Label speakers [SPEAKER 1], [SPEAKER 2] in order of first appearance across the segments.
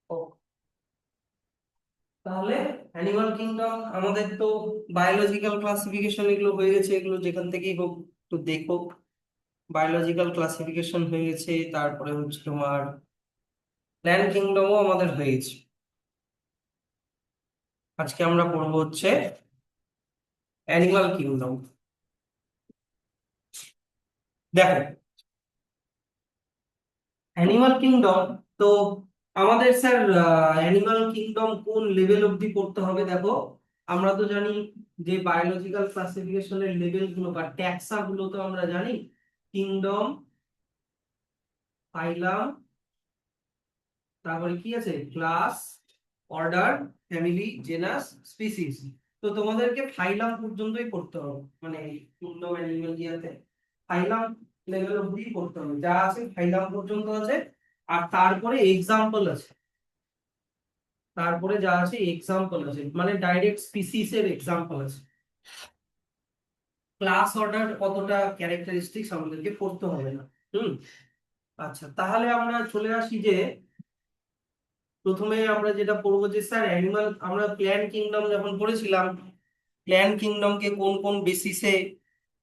[SPEAKER 1] ও, তাহলে animal kingdom আমাদের তো বায়োলজিক্যাল ক্লাসিফিকেশন এগুলো হয়ে গেছে, এগুলো যেখান থেকেই হোক একটু দেখো। বায়োলজিক্যাল ক্লাসিফিকেশন হয়ে গেছে, তারপরে হচ্ছে তোমার প্ল্যান্ট কিংডমও আমাদের হয়ে গেছে। আজকে আমরা পড়বো হচ্ছে অ্যানিমাল কিংডম। দেখো, অ্যানিমাল কিংডম তো আমাদের স্যার অ্যানিমাল কিংডম কোন লেভেল অবধি পড়তে হবে? দেখো, আমরা তো জানি যে বায়োলজিক্যাল ক্লাসিফিকেশনের লেভেল গুলো বা ট্যাক্সা গুলো তো আমরা জানি। কিংডম, ফাইলাম, তারপরে কি আছে, class, order, family, genus, species. তো তোমাদেরকে ফাইলাম পর্যন্তই পড়তে হবে, মানে কিংডম অ্যানিমাল ইয়াতে ফাইলাম লেভেল অবধি পড়তে হবে, যা আছে ফাইলাম পর্যন্ত আছে। আর তারপরে এক্সাম্পল আছে, তারপরে যা আছে এক্সাম্পল আছে, মানে ডাইরেক্ট স্পিসিস এর এক্সাম্পল আছে। ক্লাস অর্ডার অতটা ক্যারেক্টারিস্টিক্স আমাদেরকে পড়তে হবে না। হুম। আচ্ছা, তাহলে আমরা চলে আসি যে প্রথমে আমরা যেটা পড়বো যে স্যার অ্যানিমাল, আমরা প্ল্যান্ট কিংডম যখন পড়েছিলাম, প্ল্যান্ট কিংডমকে কোন কোন বেসিসে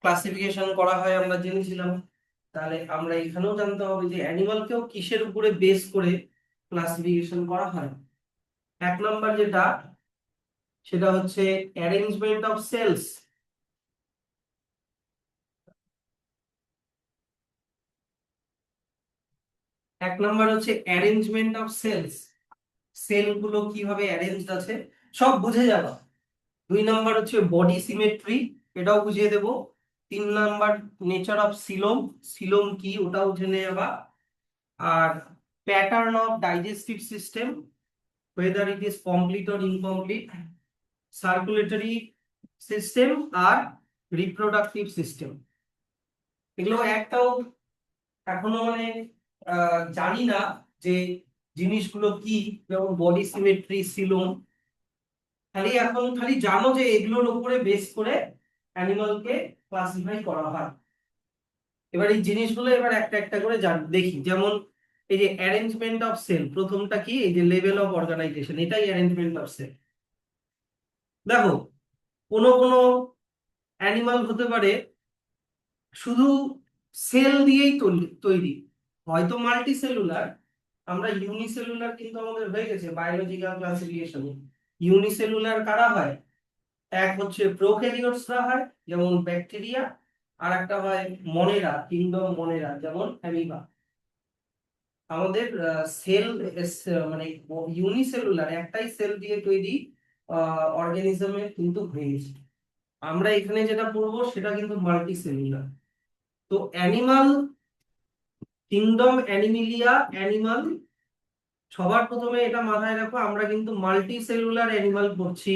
[SPEAKER 1] ক্লাসিফিকেশন করা হয় আমরা জেনেছিলাম। তাহলে আমরা এখানেও জানতে হবে যে অ্যানিমালকেও কিসের উপরে বেস করে ক্লাসিফিকেশন করা হয়। এক নম্বর যেটা, সেটা হচ্ছে অ্যারেঞ্জমেন্ট অফ সেলস। এক নম্বর হচ্ছে অ্যারেঞ্জমেন্ট অফ সেলস, সেল গুলো কিভাবে অ্যারেঞ্জড আছে সব বুঝে যাবে। দুই নাম্বার হচ্ছে বডি সিমেট্রি, এটাও বুঝিয়ে দেব। তিন number nature of coelom, coelom কি ওটাও জেনে যাবা। আর pattern of digestive system, whether it is complete or incomplete, circulatory system, আর রিপ্রোডাক্টিভ সিস্টেম। এগুলো একটাও এখনো মানে জানি না যে জিনিসগুলো কি, যেমন বডি সিমেট্রি, সিলোম, খালি এখন খালি জানো যে এগুলোর উপরে বেস করে অ্যানিমালকে ক্লাসিফাই করা হয়। এবার এই জিনিসগুলো এবার একটা একটা করে দেখি। যেমন এই যে অ্যারেঞ্জমেন্ট অফ সেল, প্রথমটা কি, এই যে লেভেল অফ অর্গানাইজেশন, এটাই অ্যারেঞ্জমেন্ট অফ সেল। দেখো, কোনো কোনো অ্যানিমাল হতে পারে শুধু সেল দিয়েই তৈরি, হয়তো মাল্টি সেলুলার। আমরা ইউনিসেলুলার কিন্তু আমাদের হয়ে গেছে বায়োলজিক্যাল ক্লাসিফিকেশনে। ইউনিসেলুলার কারা হয়? এক হচ্ছে প্রোক্যারিওটসরা হয়, যেমন ব্যাকটেরিয়া। আর একটা হয় মনেরা, কিংডম মনেরা, যেমন অ্যামিবা। আমাদের সেল মানে ইউনিসেলুলার একটাই সেল দিয়ে তৈরি অর্গানিজমের কিন্তু হয়ে গেছে। আমরা এখানে যেটা পড়বো সেটা কিন্তু মাল্টি সেলুলার। তো অ্যানিমাল কিংডম, অ্যানিমিলিয়া, অ্যানিমাল, সবার প্রথমে এটা মাথায় রাখো, আমরা কিন্তু মাল্টি সেলুলার অ্যানিমাল পড়ছি।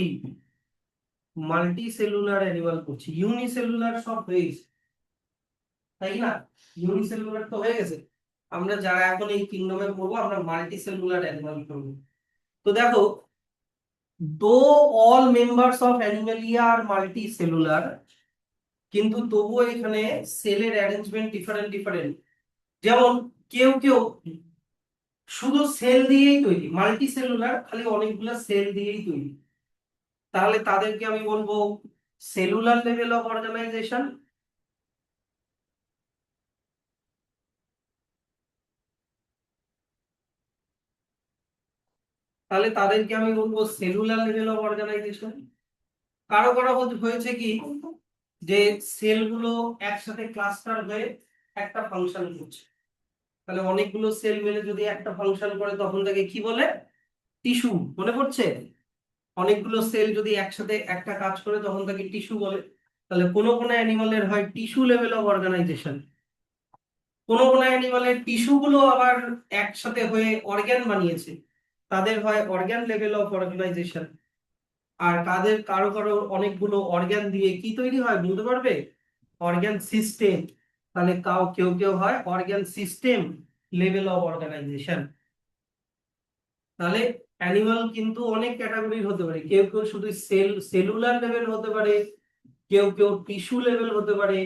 [SPEAKER 1] মাল্টি সেলুলার অ্যানিমাল পড়ছি, ইউনিসেলুলার সব হয়ে গেছে, তাই না? ইউনিসেলুলার তো হয়ে গেছে। আমরা যারা এখন এই কিংডমে পড়বো, আমরা মাল্টি সেলুলার অ্যানিমাল পড়বো। তো দেখো, দো all members of Animalia are multicellular, কিন্তু তবুও এখানে সেলের অ্যারেঞ্জমেন্ট ডিফারেন্ট ডিফারেন্ট। যেমন কেউ কেউ শুধু সেল দিয়েই তৈরি, মাল্টি সেলুলার খালি অনেকগুলো সেল দিয়েই তৈরি, তাহলে তাদেরকে আমি বলবো সেলুলার লেভেল অফ অর্গানাইজেশন। তাহলে তাদেরকে আমি বলবো সেলুলার লেভেল অফ অর্গানাইজেশন। কারো কারো হয়েছে কি, যে সেলগুলো একসাথে ক্লাস্টার হয়ে একটা ফাংশন করছে, তাহলে অনেকগুলো সেল মিলে যদি একটা ফাংশন করে তখন তাকে কি বলে? টিস্যু। মনে পড়ছে? অনেকগুলো সেল যদি একসাথে একটা কাজ করে তখন তাকে টিস্যু বলে। তাহলে কোনো কোনো অ্যানিমালের হয় টিস্যু লেভেল অফ অর্গানাইজেশন, কোনো কোনো অ্যানিমালের টিস্যু গুলো আবার একসাথে হয়ে অর্গ্যান বানিয়েছে, তাদের হয় অর্গ্যান লেভেল অফ অর্গানাইজেশন। আর তাদের কারো কারো অনেকগুলো অর্গ্যান দিয়ে কি তৈরি হয় বলতে পারবে? Organ system. তাহলে কেউ কেউ হয় organ system level of organisation. তাহলে অ্যানিমাল কিন্তু অনেক ক্যাটাগরির হতে পারে, কেউ কেউ শুধু সেলুলার লেভেল হতে পারে, কেউ কেউ টিস্যু লেভেল হতে পারে,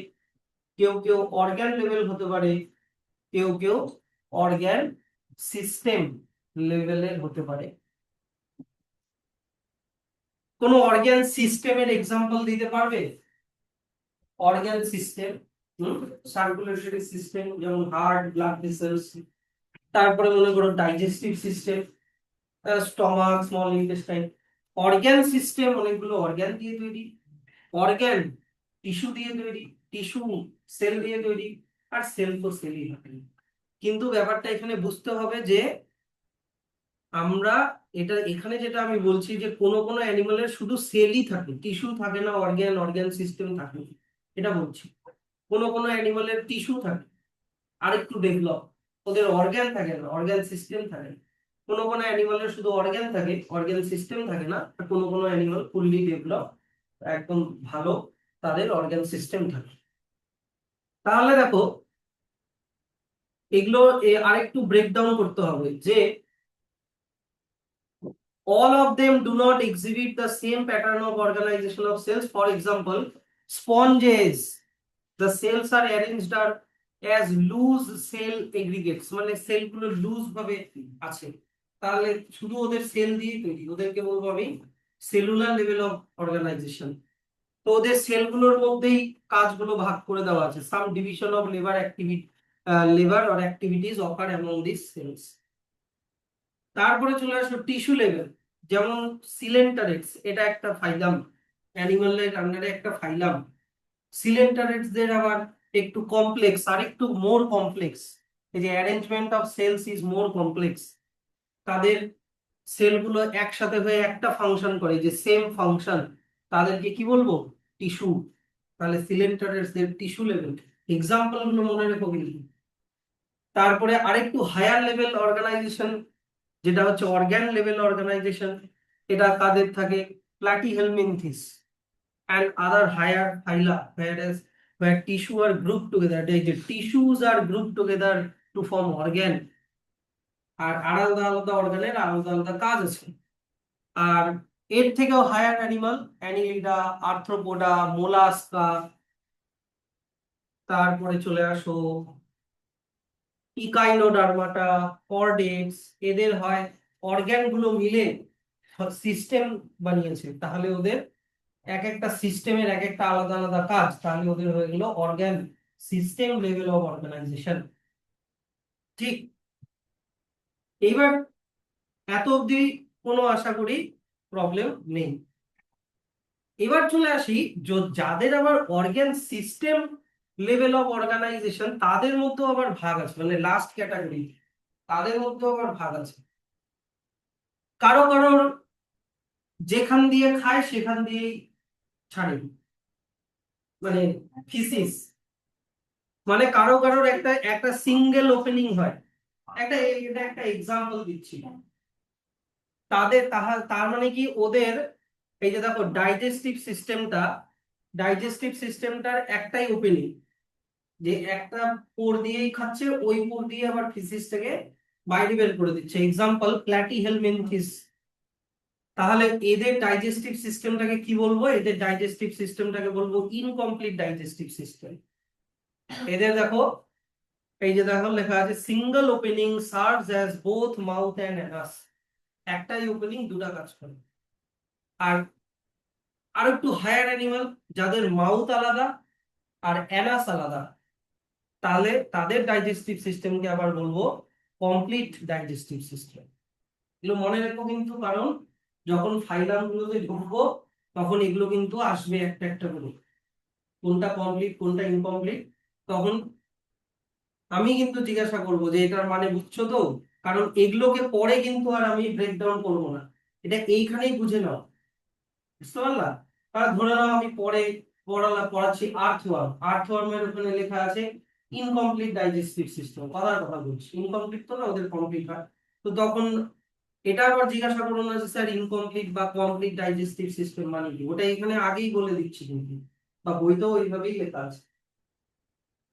[SPEAKER 1] কেউ কেউ অর্গ্যান লেভেল হতে পারে, কেউ কেউ অর্গ্যান সিস্টেম লেভেলের হতে পারে। কোনো অর্গান সিস্টেমের এক্সাম্পল দিতে পারবে? অর্গান সিস্টেম, সার্কুলেটরি সিস্টেম, যেমন হার্ট, ব্লাড ভেসেলস, তারপরে মনে করো digestive system, stomach, small intestine. Organ system অনেকগুলো অর্গান দিয়ে তৈরি, অর্গান টিস্যু দিয়ে তৈরি, টিস্যু সেল দিয়ে তৈরি, আর সেল তো সেলই থাকে। কিন্তু ব্যাপারটা এখানে বুঝতে হবে যে আমরা এটা এখানে যেটা আমি বলছি যে কোনো কোনো অ্যানিমালের শুধু সেলই থাকে, টিস্যু থাকে না, অর্গান অর্গান সিস্টেম থাকে না। এটা বলছি কোনো কোনো অ্যানিমালের টিস্যু থাকে আর একটু ডেভেলপ, ওদের অর্গান থাকে না, অর্গান সিস্টেম থাকে না। কোনো কোনো অ্যানিমালের শুধু অর্গান থাকে, অর্গান সিস্টেম থাকে না। আর কোনো কোনো অ্যানিমাল ফুললি ডেভেলপ, একদম ভালো, তাদের অর্গান সিস্টেম থাকে। তাহলে দেখো এগুলো আরেকটু ব্রেকডাউন করতে হবে যে all of them do not exhibit the same pattern of organization of cells. For example, sponges, the cells are arranged are as loose cell aggregates, মানে সেল গুলো লুজ ভাবে আছে। তাহলে শুধু ওদের সেল দিয়ে তৈরি, ওদেরকে বলবো আমি সেলুলার লেভেল অফ অর্গানাইজেশন। তো ওদের সেলগুলোর মধ্যেই কাজগুলো ভাগ করে দেওয়া আছে। Some division of labour activity, labour or activities occur among this cells. তারপরে চলে আসলো টিস্যু লেভেল, যেমন সিলেন্টারেটস, এটা একটা ফাইলাম, অ্যানিমালের আন্ডারে একটা ফাইলাম। সিলেন্টারেটস দের আবার একটু কমপ্লেক্স, আর একটু মোর কমপ্লেক্স। এই যে arrangement of cells is more complex. তাদের সেলগুলো একসাথে হয়ে একটা ফাংশন করে, যে সেম ফাংশন, তাদেরকে কি বলবো? টিস্যু। তাহলে সিলেন্টারেটস দের টিস্যু লেভেল। এক্সাম্পল গুলো মনে রেখো কিন্তু। তারপরে আরেকটু হায়ার লেভেল অর্গানাইজেশন, যেটা হচ্ছে অর্গান লেভেল অর্গানাইজেশন, এটা কাদের থাকে? Platyhelminthes and other higher phyla, whereas where tissue are grouped together, the tissues are grouped together to form organ, আর আলাদা আলাদা অর্গানের আলাদা আলাদা কাজ আছে। আর এর থেকেও higher animal, Annelida, Arthropoda, Mollusca, তারপরে চলে আসো ইকাইনোডার্মাটা, কর্ডেক্স, এদের হয় অর্গান গুলো মিলে সিস্টেম বানিয়েছে, তাহলে ওদের এক একটা সিস্টেমের এক একটা আলাদা আলাদা কাজ, তাহলে ওদের হয়ে গেল organ system level of organisation. ঠিক, এইবার এত অবধি কোনো আশা করি প্রবলেম নেই। এবার চলে আসি যাদের আবার organ system level of organisation, তাদের মধ্যেও আবার ভাগ আছে, মানে লাস্ট ক্যাটাগরি, তাদের মধ্যেও আবার ভাগ আছে। কারো কারোর যেখান দিয়ে খায় সেখান দিয়েই ছাড়ে, মানে ফিসিস, মানে কারো কারোর একটা একটা সিঙ্গেল ওপেনিং হয়। এটা একটা এক্সাম্পল দিচ্ছি। তার মানে কি ওদের, এই যে দেখো ডাইজেস্টিভ সিস্টেমটার একটাই ওপেনিং, যে একটা পোর দিয়েই খাচ্ছে, ওই পোর দিয়ে আবার ফিসিসটাকে বাইরে বের করে দিচ্ছে। এক্সাম্পল প্ল্যাটিহেলমিনথিস। তাহলে এদের ডাইজেস্টিভ সিস্টেমটাকে কি বলবো? এদের ডাইজেস্টিভ সিস্টেমটাকে বলবো ইনকমপ্লিট ডাইজেস্টিভ সিস্টেম। এদের দেখো, এই যে দেখো লেখা আছে single opening serves as both mouth and Anas. একটাই ওপেনিং দুটা কাজ করে। আর আর একটু হায়ার অ্যানিমাল, যাদের মাউথ আলাদা আর অ্যানাস আলাদা, তাহলে তাদের ডাইজেস্টিভ সিস্টেমকে আবার বলবো কমপ্লিট ডাইজেস্টিভ সিস্টেম। এগুলো মনে রাখবো কিন্তু, কারণ যখন ফাইলাম গুলোতে ঢুকবো তখন এগুলো কিন্তু আসবে একটা একটা করে, কোনটা কমপ্লিট কোনটা ইনকমপ্লিট। তখন আমি কিন্তু জিজ্ঞাসা করবো যে এটার মানে বুঝছো তো? কারণ এগুলোকে পরে কিন্তু আর আমি ব্রেকডাউন করবো না, এটা এইখানেই বুঝে নাও। বুঝতে পারলা? আর ধরে নাও আমি পরে পড়াচ্ছি আর্থওয়ার্মের ওখানে লেখা আছে ইনকমপ্লিট ডাইজেস্টিভ সিস্টেম, কথা বলছি, ইনকমপ্লিট তো না, ওদের কমপ্লিট হয়। তো তখন এটা আবার জিজ্ঞাসা করো না যে স্যার ইনকমপ্লিট বা কমপ্লিট ডাইজেস্টিভ সিস্টেম মানে কি, ওটা এখানে আগেই বলে দিচ্ছি কিন্তু, বা বইতেও ওইভাবেই লেখা আছে।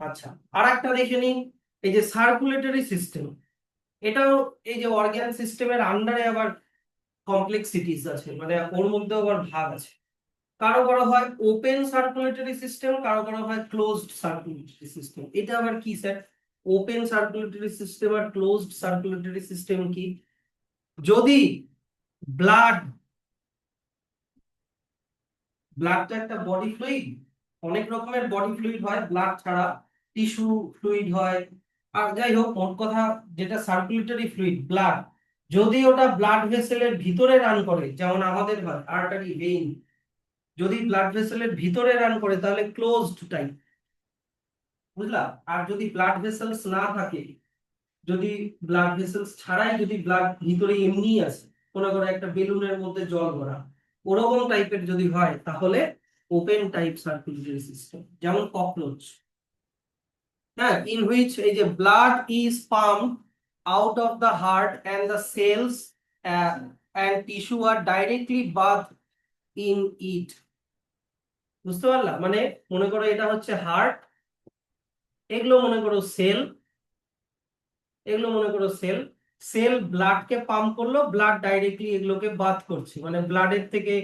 [SPEAKER 1] আচ্ছা, আর একটা দেখে নিই, এই যে সার্কুলেটরি সিস্টেম, এটাও এই যে অর্গান সিস্টেমের আন্ডারে আবার কমপ্লেক্সিটিস আছে, মানে ওর মধ্যে আবার ভাগ আছে। কারো কারো হয় ওপেন সার্কুলেটরি সিস্টেম, কারো কারো হয় ক্লোজড সার্কুলেটরি সিস্টেম। এটা আবার কি স্যার? ওপেন সার্কুলেটরি সিস্টেম আর ক্লোজড সার্কুলেটরি সিস্টেম কি? যদি ব্লাড, ব্লাড তো একটা বডি ফ্লুইড, অনেক রকমের বডি ফ্লুইড হয় ব্লাড ছাড়া, টিস্যু ফ্লুইড হয়, আর যাই হোক মোট কথা যেটা সার্কুলেটরি ফ্লুইড ব্লাড, যদি ওটা ব্লাড ভেসেলের ভিতরে রান করে যেমন আমাদের হয় আর্টারি ভেইন, যদি ব্লাড ভেসেলের ভিতরে রান করে তাহলে ক্লোজড টাইপ, বুঝলা? আর যদি ব্লাড ভেসেলস না থাকে, যদি ব্লাড ভেসেলস ছাড়াই যদি ব্লাড ভিতরে এমনি আছে, মনে করো একটা বেলুনের মধ্যে জল ভরা, ওরকম টাইপের যদি হয় তাহলে ওপেন টাইপ সার্কুলেটরি সিস্টেম, যেমন ককরোচ। হ্যাঁ, ইন হুইচ এই যে blood is pumped out of the heart and the cells and tissue are directly bath in it. বুঝতে পারলা? মানে মনে করো এটা হচ্ছে হার্ট, এগুলো মনে করো সেল, এগুলো মনে করো সেল, সেল ব্লাডকে পাম্প করলো, ব্লাড ডাইরেক্টলি এগুলোকে বাথ করছে, মানে ব্লাডের থেকে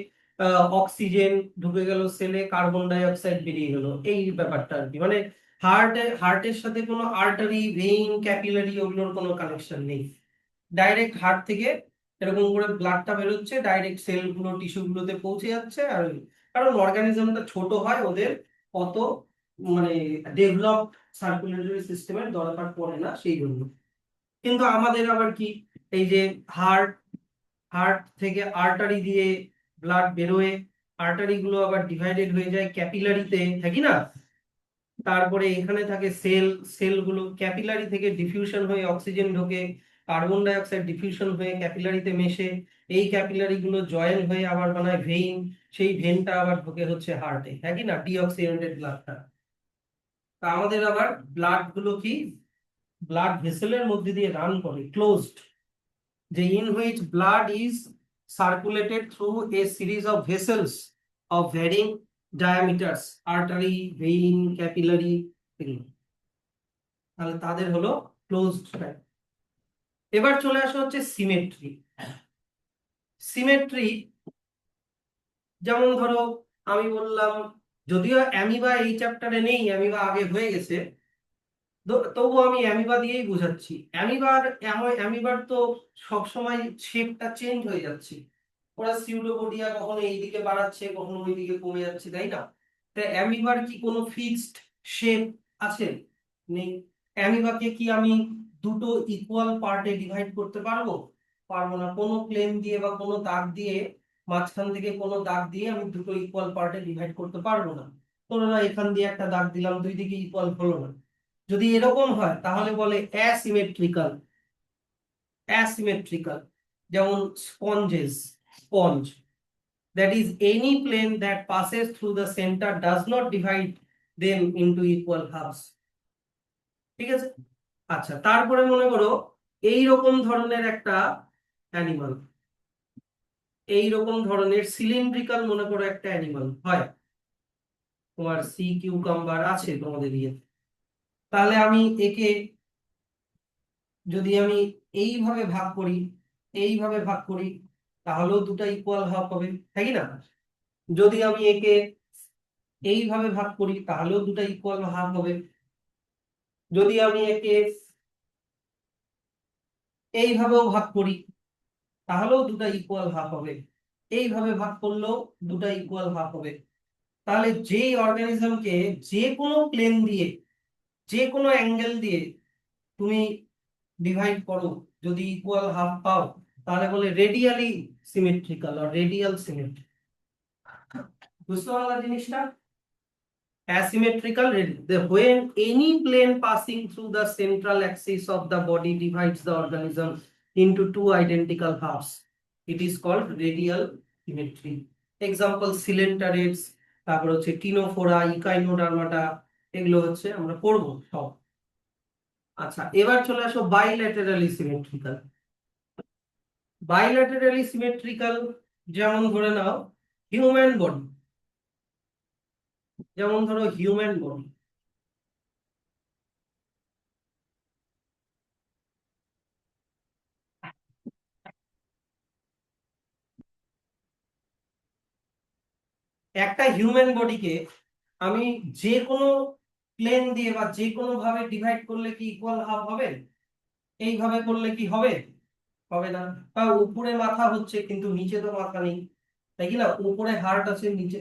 [SPEAKER 1] অক্সিজেন ঢুকে গেল সেলে, কার্বন ডাই অক্সাইড বেরিয়ে গেল, এই ব্যাপারটা আর কি। মানে হার্টের সাথে কোনো আর্টারি ভেইন ক্যাপিলারি ওগুলোর কোনো কানেকশন নেই, ডাইরেক্ট হার্ট থেকে এরকম করে ব্লাডটা বেরোচ্ছে, ডাইরেক্ট সেলগুলো টিস্যুগুলোতে পৌঁছে যাচ্ছে। আর কারণ অর্গানিজমটা ছোট হয়, ওদের অত মানে ডেভেলপ সার্কুলেটরি সিস্টেমের দরকার পড়ে না সেই জন্য। কিন্তু আমাদের আবার কি, এই যে হার্ট, হার্ট থেকে আর্টারি দিয়ে ব্লাড বেরোয়, আর্টারি গুলো আবার ডিভাইডেড হয়ে যায় ক্যাপিলারিতে, থাকি না? তারপরে এখানে থাকে সেল, সেলগুলো ক্যাপিলারি থেকে ডিফিউশন হয়ে অক্সিজেন ঢোকে, কার্বন ডাই অক্সাইড ডিফিউশন হয়ে ক্যাপিলারিতে মেশে, এই ক্যাপিলারি গুলো জয়েন হয়ে আবার বানায় ভেইন, সেই ভেনটা আবার ঢোকে হচ্ছে হার্টে, হ্যাঁ কি না, ডিঅক্সিজেনেটেড ব্লাডটা। তা আমাদের আবার ব্লাড গুলো কি ব্লাড ভেসেলের মধ্যে দিয়ে রান করে ক্লোজড, যে in which blood is circulated through a series of vessels of varying diameters, artery, vein, capillary, এগুলো। তাহলে তাদের হলো ক্লোজড টাইপ। এবার চলে আসা হচ্ছে সিমেট্রি। সিমেট্রি যেমন ধরো আমি বললাম, যদিও অ্যামিবা এই চ্যাপ্টারে নেই, অ্যামিবা আগে হয়ে গেছে, তবুও আমি অ্যামিবা দিয়েই বোঝাচ্ছি। অ্যামিবার তো সবসময় শেপটা চেঞ্জ হয়ে যাচ্ছে, ওরা সিউডোপোডিয়া কখনো এইদিকে বাড়াচ্ছে কখনো ওইদিকে কমে যাচ্ছে, তাই না? তাই অ্যামিবার কি কোনো ফিক্সড শেপ আছে? নেই। অ্যামিবাকে কি আমি দুটো ইকুয়াল পার্টে ডিভাইড করতে পারবো? পারবো না। কোনো প্লেন দিয়ে বা কোনো দাগ দিয়ে, মাঝখান থেকে কোনো দাগ দিয়ে আমি দুটো ইকুয়াল পার্টে ডিভাইড করতে পারবো না। ধরো না এখান দিয়ে একটা দাগ দিলাম, দুই দিকে ইকুয়াল হলো না। যদি এরকম হয় তাহলে বলে অ্যাসিমেট্রিক্যাল। অ্যাসিমেট্রিক্যাল যেমন স্পঞ্জেস, sponge, that is any plane that passes through the center does not divide them into equal halves। ঠিক আছে? আচ্ছা, তারপরে মনে করো এই রকম ধরনের একটা অ্যানিমাল, এই রকম ধরনের সিলিন্ড্রিক্যাল মনে করো একটা অ্যানিমাল হয়, তোমার সি কিউকাম্বার আছে তোমাদের ইয়ে, তাহলে আমি একে যদি আমি এইভাবে ভাগ করি, এইভাবে ভাগ করি, তাহলেও দুটো ইকুয়াল হাফ হবে, তাই না? যদি আমি একে এইভাবে ভাগ করি তাহলেও দুটো ইকুয়াল হাফ হবে, যদি আমি একে এইভাবেও ভাগ করি তাহলেও দুটো ইকুয়াল হাফ হবে, এইভাবে ভাগ করলেও দুটো ইকুয়াল হাফ হবে। তাহলে যেই অর্গানিজমকে যে কোনো প্লেন দিয়ে, যে কোনো অ্যাঙ্গেল দিয়ে তুমি ডিভাইড করো, যদি ইকুয়াল হাফ পাও, তাহলে বলে রেডিয়ালি সিমেট্রিক্যাল আর রেডিয়াল সিমেট্রি। বুঝতে পারলা জিনিসটা? Asymmetrical, when any plane passing through the central axis of the body divides the organism into two identical halves, it is called radial symmetry. Example coelenterate, তারপর হচ্ছে ctenophora, ইকাইনোডার্মাটা, এগুলো হচ্ছে আমরা পড়বো সব। আচ্ছা, এবার চলে আসো বাইল্যাটেরালি সিমেট্রিক্যাল। বাইল্যাটেরালি সিমেট্রিক্যাল যেমন ধরে নাও হিউম্যান বডি, যেমন ধরো হিউম্যান বডি, একটা হিউম্যান বডিকে আমি যে কোনো প্লেন দিয়ে বা যে কোনো ভাবে ডিভাইড করলে কি ইকুয়াল হাফ হবে? এইভাবে করলে কি হবে? হবে না। বা উপরে মাথা হচ্ছে কিন্তু নিচে তো মাথা নেই, তাই কি না? উপরে হার্ট আছে, নিচে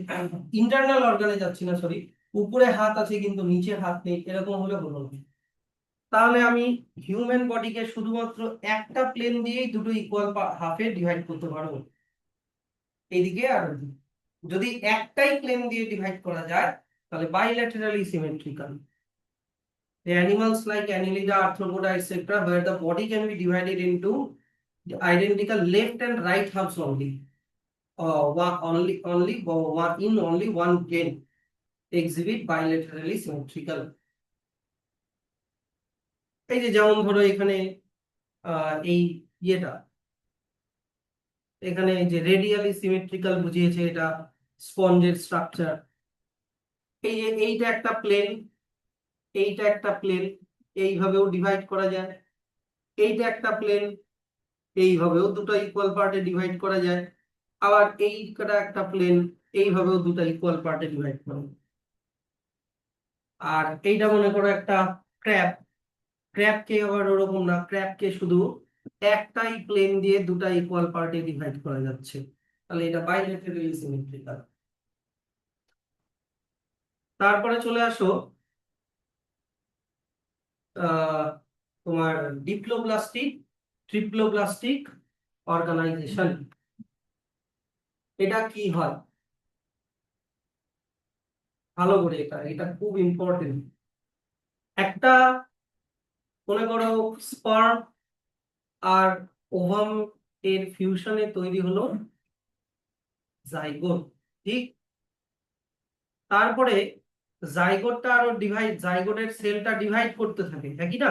[SPEAKER 1] ইন্টারনাল অর্গানে যাচ্ছি না, সরি, উপরে হাত আছে কিন্তু নিচে হাত নেই, এরকম হলে হলো না। তাহলে আমি হিউম্যান বডিকে শুধুমাত্র একটা প্লেন দিয়েই দুটো ইকুয়াল হাফে ডিভাইড করতে পারবো, এইদিকে আর ওইদিকে। যদি একটাই প্লেন দিয়ে ডিভাইড করা যায় তাহলে bilaterally symmetrical. The animals like Annelida, Arthropoda, etc., where the body can be divided into the identical left and right halves only, only one plane, exhibit bilaterally symmetrical. এই যে যেমন ধরো এখানে এই ইয়েটা, এখানে যে রেডিয়ালি সিমেট্রিক্যাল বুঝিয়েছে, এটা স্পঞ্জের স্ট্রাকচার। এই যে এইটা একটা প্লেন, এইটা একটা প্লেন, এইভাবেও ডিভাইড করা যায়। এইটা একটা প্লেন, এইভাবেও দুটো ইকুয়াল পার্টে ডিভাইড করা যায়। আবার এইটা একটা প্লেন, এইভাবেও দুটো ইকুয়াল পার্টে ডিভাইড করা যায়। আর এইটা মনে করো একটা ক্র্যাব, ক্র্যাবকে আবার ওরকম না, ক্র্যাবকে শুধু একটাই প্লেন দিয়ে দুটো ইকুয়াল পার্টে ডিভাইড করা যাচ্ছে, তাহলে এটা বাইলেটারালি সিমেট্রিক্যাল। তারপরে চলে আসো আহ তোমার ডিপ্লোব্লাস্টিক ট্রিপ্লোব্লাস্টিক অর্গানাইজেশন। এটা কি হয় ভালো করে, এটা এটা খুব ইম্পর্টেন্ট। একটা মনে করো স্পার্ম আর ওভাম এর ফিউশনে তৈরি হলো জাইগোট, ঠিক? তারপরে জাইগোটটা আরো ডিভাইড, জাইগোটের সেলটা ডিভাইড করতে থাকে, একই না?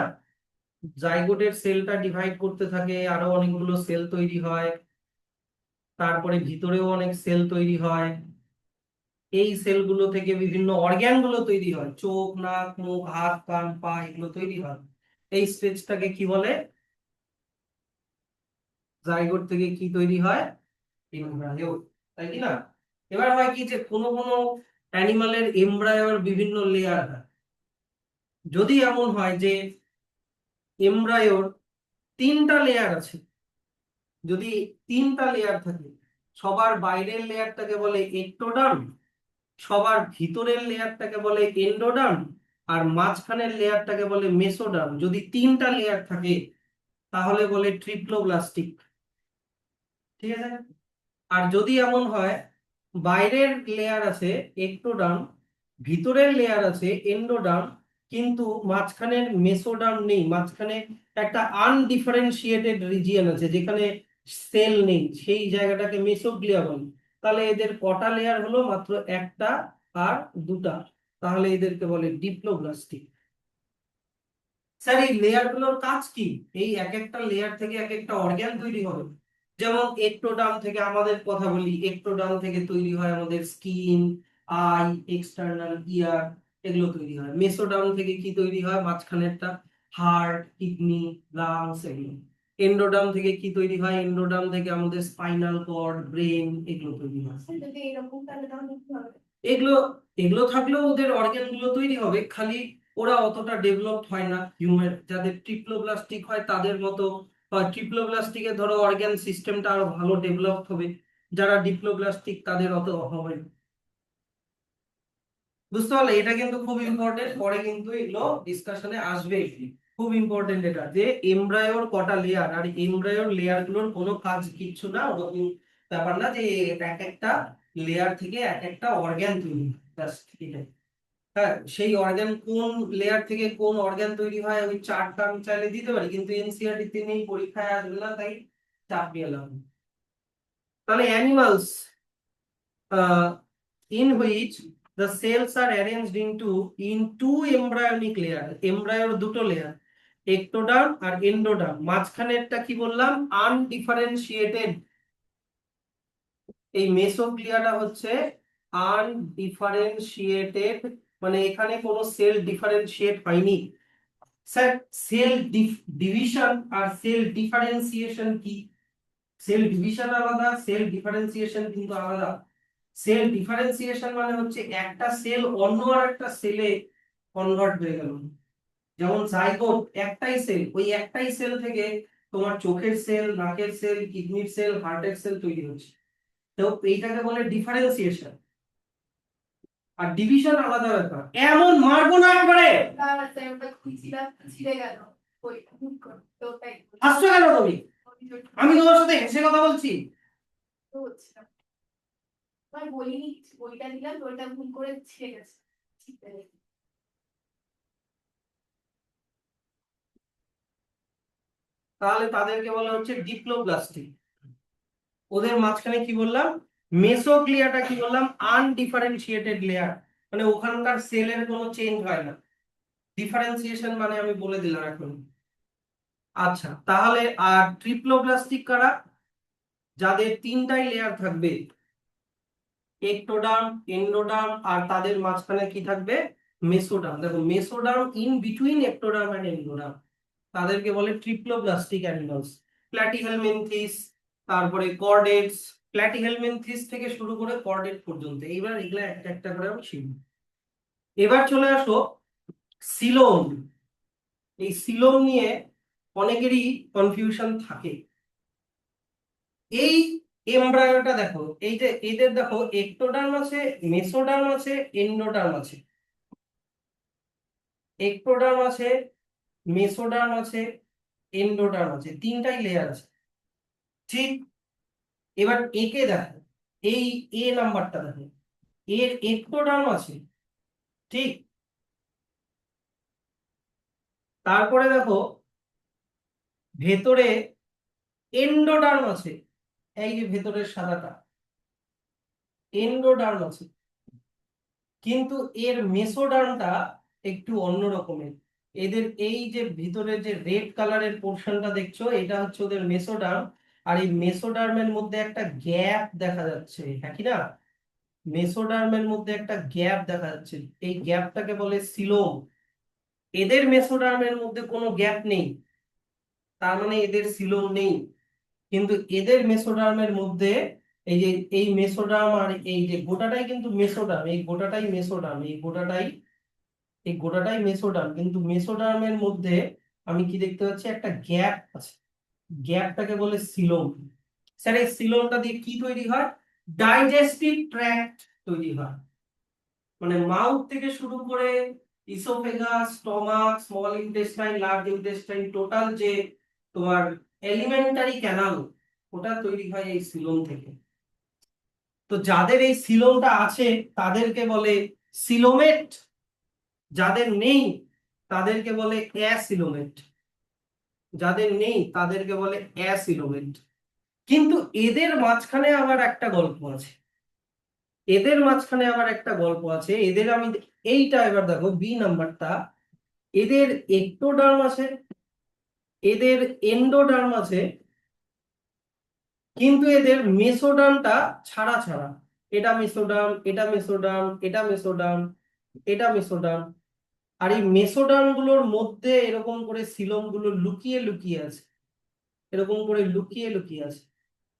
[SPEAKER 1] জাইগোটের সেলটা ডিভাইড করতে থাকে, আরো অনেকগুলো সেল তৈরি হয়, তারপরে ভিতরেও অনেক সেল তৈরি হয়। এই সেলগুলো থেকে বিভিন্ন অর্গ্যান গুলো তৈরি হয়, চোখ, নাক, মুখ, হাত, কান, পা, এগুলো তৈরি হয়। এই স্টেজটাকে কি বলে? জাইগোট থেকে কি তৈরি হয়? এমব্রায়ো, তাই কি না? এবার হয় কি যে কোনো কোনো অ্যানিমালের এমব্রায়োর বিভিন্ন লেয়ার হয়। যদি এমন হয় যে এমব্রায়োর তিনটা লেয়ার আছে, যদি তিনটা লেয়ার থাকে, সবার বাইরের লেয়ারটাকে বলে একটোডার্ম, সবার ভিতরের লেয়ারটাকে বলে এন্ডোডার্ম, আর মাঝখানের লেয়ারটাকে বলে মেসোডার্ম, যদি তিনটা লেয়ার থাকে তাহলে বলে ট্রিপ্লোব্লাস্টিক, ঠিক আছে? আর যদি এমন হয় বাইরের লেয়ার আছে একটোডার্ম, ভিতরের লেয়ার আছে এন্ডোডার্ম, কিন্তু মাঝখানের মেসোডার্ম নেই, মাঝখানে একটা আনডিফারেন্সিয়েটেড রিজিয়ন আছে যেখানে সেল নেই, সেই জায়গাটাকে মেসোগ্লিয়া বলে, তাহলে এদের কটা লেয়ার হলো? মাত্র একটা আর দুটা, তাহলে এদেরকে বলে ডিপ্লোব্লাস্টিক। স্যার এই লেয়ার গুলোর কাজ কি? এই এক একটা লেয়ার থেকে এক একটা অর্গ্যান তৈরি হবে। যেমন একটোডার্ম থেকে, আমাদের কথা বলি, একটোডার্ম থেকে তৈরি হয় আমাদের স্কিন, আই, এক্সটার্নাল ইয়ার, এগুলো তৈরি হয়। মেসোডার্ম থেকে কি তৈরি হয়? মাঝখানেরটা, হার্ট, কিডনি, লাংস, এগুলো। এন্ডোডার্ম থেকে কি তৈরি হয়? এন্ডোডার্ম থেকে আমাদের স্পাইনাল কর্ড, ব্রেন, এগুলো তৈরি হয়। যদি এরকম তাহলে তাহলে কি হবে? এগুলো এগুলো থাকলেও ওদের অর্গান গুলো তৈরি হবে, খালি ওরা অতটা ডেভেলপড হয় না হিউম্যান। যাদের ট্রিপ্লোব্লাস্টিক হয় তাদের মতো, ট্রিপ্লোব্লাস্টিকে ধরো অর্গান সিস্টেমটা আরো ভালো ডেভেলপড হবে, যারা ডিপ্লোব্লাস্টিক তাদের অত হবে না। বুঝতে পারলে? এটা কিন্তু খুব ইম্পর্টেন্ট, পরে কিন্তু এগুলো ডিসকাশনে আসবে। খুব ইম্পর্টেন্ট এটা, যে এমব্রায়োর কটা লেয়ার, আর এমব্রায়োর লেয়ার গুলোর কোনো কাজ কিচ্ছু না, ওরকম ব্যাপার না যে এক একটা লেয়ার থেকে এক একটা অর্গান তৈরি হয়, ব্যাস এটাই। হ্যাঁ, সেই অর্গান কোন লেয়ার থেকে কোন অর্গান তৈরি হয় ওই চার্টটা আমি চাইলে দিতে পারি, কিন্তু এনসিইআরটি তে নেই, পরীক্ষায় আসবে না, তাই চাপ নিয়ে লাভ নেই। তাহলে animals in which the cells are arranged in two embryonic layer, এমব্রায়োর দুটো লেয়ার, একটোডার্ম আর এন্ডোডার্ম, মাঝখানেরটা কি বললাম? আনডিফারেন্সিয়েটেড। এই মেসোগ্লিয়াটা হচ্ছে আনডিফারেন্সিয়েটেড, মানে এখানে কোনো সেল ডিফারেন্সিয়েট হয়নি। স্যার সেল ডিভিশন আর সেল ডিফারেন্সিয়েশন কি? সেল ডিভিশন আলাদা, সেল ডিফারেন্সিয়েশন কিন্তু আলাদা। সেল ডিফারেন্সিয়েশন মানে হচ্ছে একটা সেল অন্য আর একটা সেলে কনভার্ট হয়ে গেল। যেমন জাইগোট একটাই সেল, ওই একটাই সেল থেকে তোমার চোখের সেল, নাকের সেল, কিডনির সেল, হার্টের সেল তৈরি হচ্ছে। তো এইটাকে বলে ডিফারেন্সিয়েশন। আর ডিভিশন আলাদা ব্যাপার। এমন মারবো না একবারে। হাসছো কেন তুমি? আমি তোমার সাথে হেসে কথা বলছি।
[SPEAKER 2] বলিনি, বইটা দিলাম, বইটা ভুল করে ছিঁড়ে গেছে।
[SPEAKER 1] তাহলে তাদেরকে বলা হচ্ছে ডিপ্লোব্লাস্টিক। ওদের মাঝখানে কি বললাম, মেসোগ্লিয়াটা কি বললাম, আনডিফারেন্সিয়েটেড লেয়ার, মানে ওখানকার সেলের কোনো চেঞ্জ হয় না। ডিফারেন্সিয়েশন মানে আমি বলে দিলাম এখন। আচ্ছা, তাহলে আর ট্রিপ্লোব্লাস্টিক কারা? যাদের তিনটাই লেয়ার থাকবে, একটোডার্ম, এন্ডোডার্ম, আর তাদের মাঝখানে কি থাকবে, মেসোডার্ম। দেখো, mesoderm in between ectoderm and endoderm, তাদেরকে বলে ট্রিপ্লোব্লাস্টিক অ্যানিমালস। প্ল্যাটিহেলমিনথিস, তারপরে কর্ডেটস, প্ল্যাটিহেলমিনথিস থেকে শুরু করে কর্ডেট পর্যন্ত। এইবার এগুলা একটা একটা করে আমি শিখব। এবার চলে আসো সিলোম। এই সিলোম নিয়ে অনেকেরই কনফিউশন থাকে। এই এমব্রায়োটা দেখো, এই যে এদের দেখো একটোডার্ম আছে, মেসোডার্ম আছে, এন্ডোডার্ম আছে। একটোডার্ম আছে, মেসোডার্ম আছে, এন্ডোডার্ম আছে, তিনটাই লেয়ার আছে। ঠিক, এবার একে দেখো, এই এ নাম্বারটা দেখো, এর একটোডার্ম আছে। ঠিক, তারপরে দেখো ভেতরে এন্ডোডার্ম আছে। এই যে ভেতরের সাদাটা, এন্ডোডার্ম আছে। কিন্তু এর মেসোডার্মটা একটু অন্য রকমের। এদের এই যে ভিতরে যে রেড কালারের পোর্শনটা দেখছো, এটা হচ্ছে ওদের মেসোডার্ম। আর এই মেসোডার্মের মধ্যে একটা গ্যাপ দেখা যাচ্ছে, হ্যাঁ কি না? মেসোডার্মের মধ্যে একটা গ্যাপ দেখা যাচ্ছে, এই গ্যাপটাকে বলে সিলোম। এদের মেসোডার্মের মধ্যে কোনো গ্যাপ নেই, তার মানে এদের সিলোম নেই। কিন্তু এদের মেসোডার্মের মধ্যে এই যে এই মেসোডার্ম আর এই যে গোটাটাই কিন্তু মেসোডার্ম, এই গোটাটাই মেসোডার্ম, এই গোটাটাই মেসোডার্ম, কিন্তু মেসোডার্মের মধ্যে আমি কি দেখতে পাচ্ছি, একটা গ্যাপ আছে। গ্যাপটাকে বলে সিলোম। স্যার, এই সিলোমটা দিয়ে কি তৈরি হয়? ডাইজেস্টিভ ট্র্যাক্ট তৈরি হয়। মানে মাউথ থেকে শুরু করে oesophagus, stomach, small intestine, large intestine, total যে তোমার এলিমেন্টারি ক্যানাল, ওটা তৈরি হয় এই সিলোম থেকে। তো যাদের এই সিলোমটা আছে তাদেরকে বলে সিলোমেট, যাদের নেই তাদেরকে বলে অ্যাসিলোমেট, যাদের নেই তাদেরকে বলে অ্যাসিলোমেট। কিন্তু এদের মাঝখানে আবার একটা গল্প আছে, এদের মাঝখানে আবার একটা গল্প আছে। এদের আমি, এইটা এবার দেখো বি নাম্বারটা, এদের একটোডার্ম আছে, এদের এন্ডোডার্ম আছে, কিন্তু এদের মেসোডার্মটা ছাড়া ছাড়া। এটা মেসোডার্ম, এটা মেসোডার্ম, এটা মেসোডার্ম, এটা মেসোডার্ম। আর এই মেসোডার্ম গুলোর মধ্যে এরকম করে সিলোম গুলো লুকিয়ে লুকিয়ে আছে, এরকম করে লুকিয়ে লুকিয়ে আছে।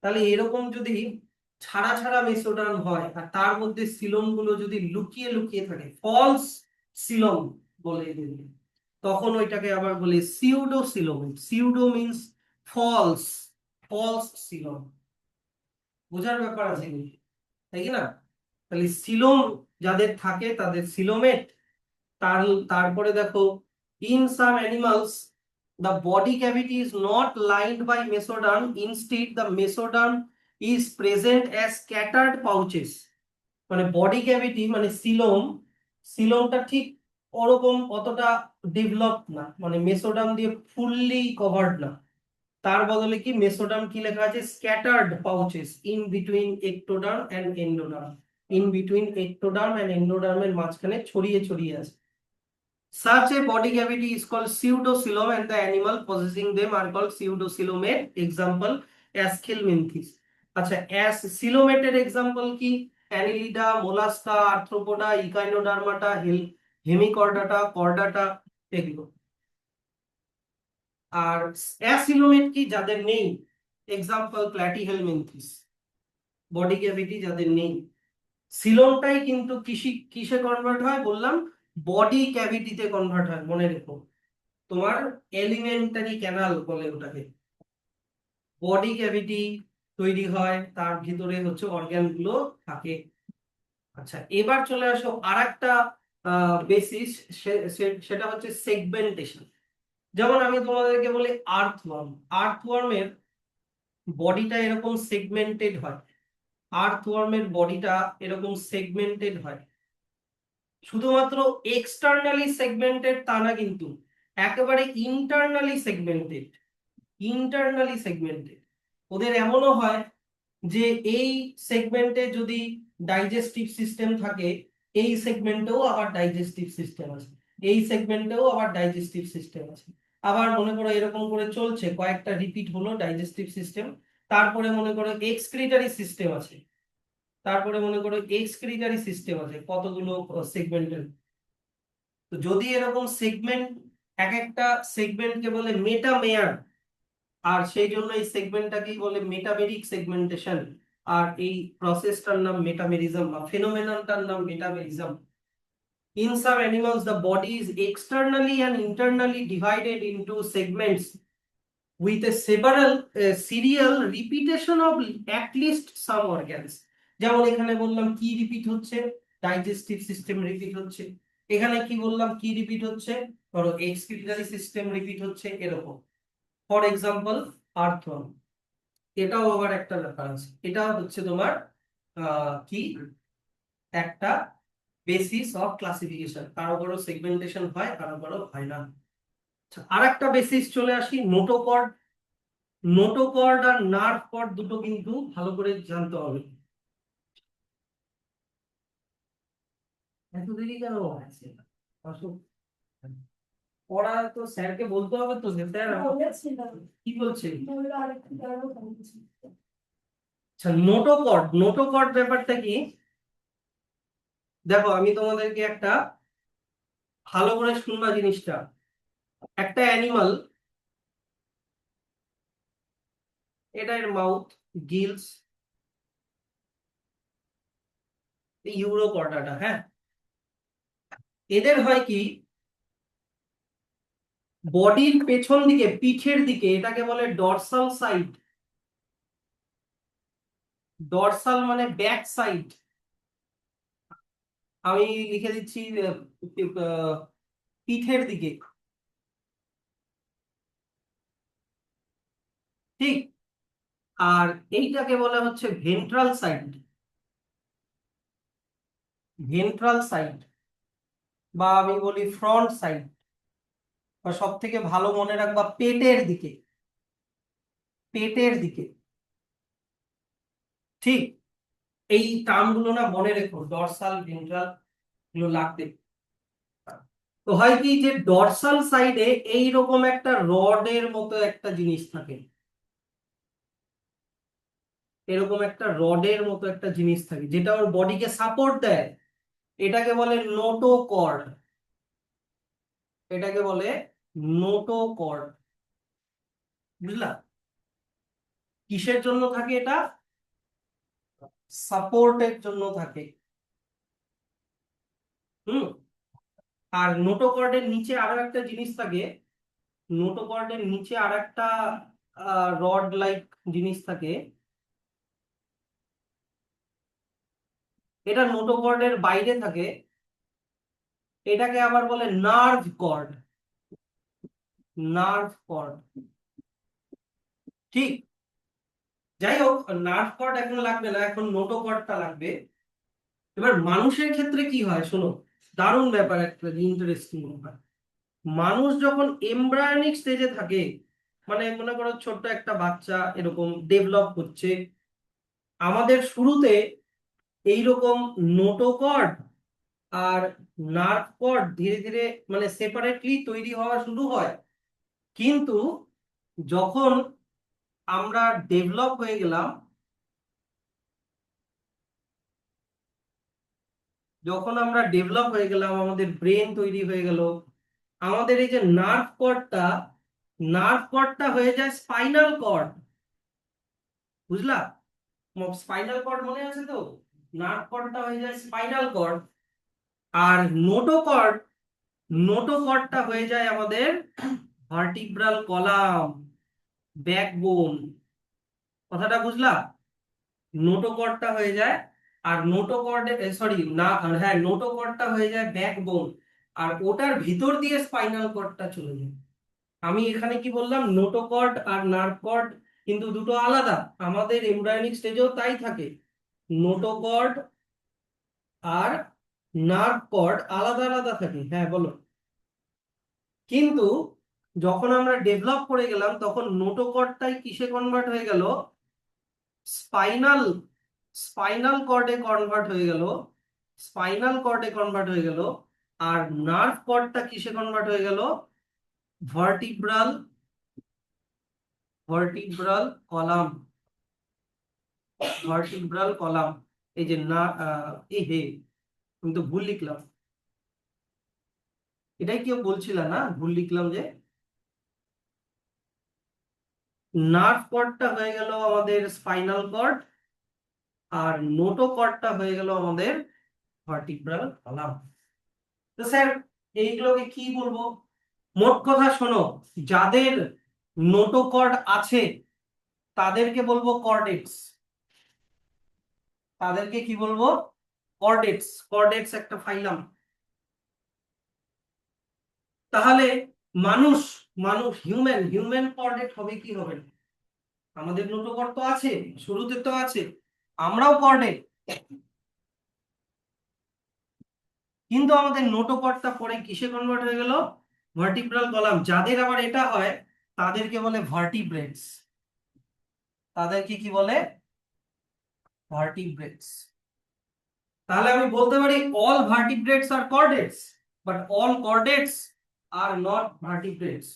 [SPEAKER 1] তাহলে এরকম যদি ছাড়া ছাড়া মেসোডার্ম হয় আর তার মধ্যে সিলোম গুলো যদি লুকিয়ে লুকিয়ে থাকে, ফলস সিলোম বলে এদেরকে, তখন ওইটাকে আবার বলে pseudo coelom. Pseudo means false, false coelom. বোঝার ব্যাপার আছে কিন্তু, তাই কি না? তাহলে সিলোম যাদের থাকে তাদের সিলোমেট। তার তারপরে দেখো, in some animals the body cavity is not lined by mesoderm, instead the mesoderm is present as scattered pouches। মানে বডি ক্যাভিটি মানে সিলোম, সিলোমটা ঠিক ওরকম অতটা ডেভেলপ না, মানে মেসোডার্ম দিয়ে ফুললি কভার্ড না। তার বদলে কি মেসোডার্ম কি লেখা আছে, scattered pouches in between ectoderm and endoderm, in between ectoderm and এন্ডোডার্মের মাঝখানে ছড়িয়ে ছড়িয়ে আছে। Such a body cavity is called pseudocoelom and the animal possessing them are called pseudocoelomate. Example, Aschelminthes। আচ্ছা, coelomateর এক্সাম্পল কি? Annelida, Mollusca, Arthropoda, Echinodermata, Hemichordata, Chordata, এগুলো। আর অ্যাসিলোমেট কি? যাদের নেই। এক্সাম্পল প্ল্যাটিহেলমিনথিস, বডি ক্যাভিটি যাদের নেই। সিলোমটাই কিন্তু কিসে কনভার্ট হয় বললাম, বডি ক্যাভিটিতে কনভার্ট হয়, মনে রেখো। তোমার এলিমেন্টারি ক্যানাল বলে ওটাকে। বডি ক্যাভিটি তৈরি হয়, তার ভিতরে হচ্ছে অর্গান গুলো থাকে। আচ্ছা, এবার চলে আসো আর একটা বেসিস, সেটা হচ্ছে সেগমেন্টেশন। যেমন আমি তোমাদেরকে বলি আর্থওয়ার্ম। আর্থওয়ার্মের বডিটা এরকম সেগমেন্টেড হয়। আর্থওয়ার্মের বডিটা এরকম সেগমেন্টেড হয়। শুধুমাত্র এক্সটার্নালি সেগমেন্টেড তা না, কিন্তু একেবারে ইন্টারনালি সেগমেন্টেড। ইন্টারনালি সেগমেন্টেড ওদের এমনও হয় যে এই সেগমেন্টে যদি ডাইজেস্টিভ সিস্টেম থাকে, এই সেগমেন্টেও আবার ডাইজেস্টিভ সিস্টেম আছে, এই সেগমেন্টেও আবার ডাইজেস্টিভ সিস্টেম আছে। আবার মনে করো এরকম করে চলছে, কয়েকটা রিপিট হলো ডাইজেস্টিভ সিস্টেম, তারপরে মনে করো এক্সক্রিটারি সিস্টেম আছে, তারপরে মনে করো এক্সক্রিটারি সিস্টেম আছে কতগুলো সেগমেন্টের। তো যদি এরকম সেগমেন্ট, এক একটা সেগমেন্টকে বলে মেটামেয়ার, আর সেই জন্য এই সেগমেন্টটাকেই বলে মেটামেরিক সেগমেন্টেশন। আর এই প্রসেসটার নাম মেটামেরিজম বা ফেনোমেননটার নাম metamerism. In some animals, the body is externally and internally divided into segments with a several serial repetition of at least some organs. যেমন এখানে বললাম কি রিপিট হচ্ছে, ডাইজেস্টিভ সিস্টেম রিপিট হচ্ছে। এখানে কি বললাম কি রিপিট হচ্ছে, ধরো এক্সক্রিটারি সিস্টেম রিপিট হচ্ছে, এরকম। ফর এক্সাম্পল আর্থওয়ার্ম, এটাও আবার একটা ব্যাপার আছে। এটা হচ্ছে তোমার কি একটা বেসিস অফ ক্লাসিফিকেশন। কারো কারো সেগমেন্টেশন হয়, কারো কারো হয় না। আর একটা বেসিস চলে আসি, নোটোকর্ড। নোটোকর্ড আর নার্ভ কর্ড দুটো কিন্তু ভালো করে জানতে হবে। এত দেরি কেন আছে? অশোক, পড়া তো স্যারকে বলতে হবে তো যে স্যার কি বলছে। আচ্ছা, নোটোকর্ড। নোটোকর্ড ব্যাপারটা কি, দেখো আমি তোমাদেরকে একটা ভালো করে শুনবা জিনিসটা। একটা অ্যানিমাল, এটা এর মাউথ, গিলস, ইউরোকর্ডাটা, হ্যাঁ। এদের হয় কি, বডির পেছন দিকে, পিঠের দিকে, এটাকে বলে ডরসাল সাইড। ডরসাল মানে ব্যাক সাইড। আমি লিখে দিচ্ছি পিঠের দিকে, ঠিক। আর এইটাকে বলে হচ্ছে ভেন্ট্রাল সাইড। ভেন্ট্রাল সাইড বা আমি বলি ফ্রন্ট সাইড, বা সব থেকে ভালো মনে রাখবা পেটের দিকে। পেটের দিকে, ঠিক। এই টার্মগুলো না মনে রেখো, ডরসাল ভেন্ট্রাল, গুলো লাগবে। তো হয় কি যে ডরসাল সাইডে এইরকম একটা রডের মতো একটা জিনিস থাকে, এরকম একটা রডের মতো একটা জিনিস থাকে যেটা ওর বডিকে সাপোর্ট দেয়। এটাকে বলে নোটোকর্ড। এটাকে বলে নোটোকর্ড, বুঝলা? কিসের জন্য থাকে এটা? সাপোর্টের জন্য থাকে। হুম। আর নোটোকর্ডের নিচে আরো একটা জিনিস থাকে। নোটোকর্ডের নিচে আর একটা রড লাইক জিনিস থাকে। এটা নোটোকর্ডের বাইরে থাকে। এটাকে আবার বলে নার্ভ কর্ড। নার্ভ কর্ড, ঠিক। যাই হোক, নার্ভ কর্ড এখন লাগবে না, এখন নোটোকর্ডটা লাগবে। এবার মানুষের ক্ষেত্রে কি হয় শোনো, দারুণ ব্যাপার, একটা ইন্টারেস্টিং ব্যাপার। মানুষ যখন এমব্রায়োনিক স্টেজে থাকে, মানে মনে করো ছোট্ট একটা বাচ্চা এরকম ডেভেলপ হচ্ছে, আমাদের শুরুতে এইরকম নোটোকর্ড আর নার্ভ কর্ড ধীরে ধীরে মানে সেপারেটলি তৈরি হওয়া শুরু হয়। কিন্তু যখন আমরা ডেভেলপ হয়ে গেলাম, যখন আমরা ডেভেলপ হয়ে গেলাম, আমাদের ব্রেন তৈরি হয়ে গেল, আমাদের এই যে নার্ভ কর্ডটা হয়ে যায় স্পাইনাল কর্ড, বুঝলা? স্পাইনাল কর্ড মনে আছে তো? নার্ভ কর্ডটা হয়ে যায় স্পাইনাল কর্ড। আর নোটোকর্ড, নোটোকর্ডটা হয়ে যায় আমাদের ভার্টিব্রাল কলাম, ব্যাকবোন। কথাটা বুঝলা? নোটোকর্ডটা হয়ে যায়, আর নোটোকর্ডে সরি না, হ্যাঁ নোটোকর্ডটা হয়ে যায় ব্যাকবোন, আর ওটার ভিতর দিয়ে স্পাইনাল কর্ডটা চলে যায়। আমি এখানে কি বললাম, নোটোকর্ড আর নার্ভ কর্ড কিন্তু দুটো আলাদা, আমাদের এমব্রায়োনিক স্টেজেও তাই থাকে। নোটোকর্ড আর নার্ভ কর্ড আলাদা আলাদা থাকে, হ্যাঁ বলো। কিন্তু যখন আমরা ডেভেলপ করে গেলাম তখন নোটোকর্ডটাই কিসে কনভার্ট হয়ে গেল, স্পাইনাল স্পাইনাল কর্ডে কনভার্ট হয়ে গেল, স্পাইনাল কর্ডে কনভার্ট হয়ে গেল। আর নার্ভ কর্ডটা কিসে কনভার্ট হয়ে গেল, vertebral vertebral column, vertebral column. এই যে না এই হে, আমি তো ভুল লিখলাম, এটাই কেউ বলছিল না ভুল লিখলাম যে। নার্ভ কর্ডটা হয়ে গেল আমাদের স্পাইনাল কর্ড, আর নোটো কর্ডটা হয়ে গেল আমাদের ভার্টিব্রাল কলাম। তো স্যার এইগুলোকে কি বলবো? মোট কথা শোনো, যাদের নোটো কর্ড আছে তাদেরকে বলবো কর্ডেটস, তাদেরকে কি বলবো, কর্ডেটস। কর্ডেটস একটা ফাইলাম। তাহলে মানুষ, মানুষ হিউম্যান, হিউম্যান কর্ডেট হবে কি হবে না? আমাদের নোটোকর্ড তো আছে, শুরুতে তো আছে, আমরাও কর্ডেট, কিন্তু আমাদের নোটোকর্ডটা পরে কিসে কনভার্ট হয়ে গেল, ভার্টিব্রাল কলাম। যাদের আবার এটা হয় তাদেরকে বলে ভার্টিব্রেটস, তাদেরকে কি বলে, ভার্টিব্রেটস। তাহলে আমি বলতে পারি all vertebrates are chordates, but all chordates are not vertebrates.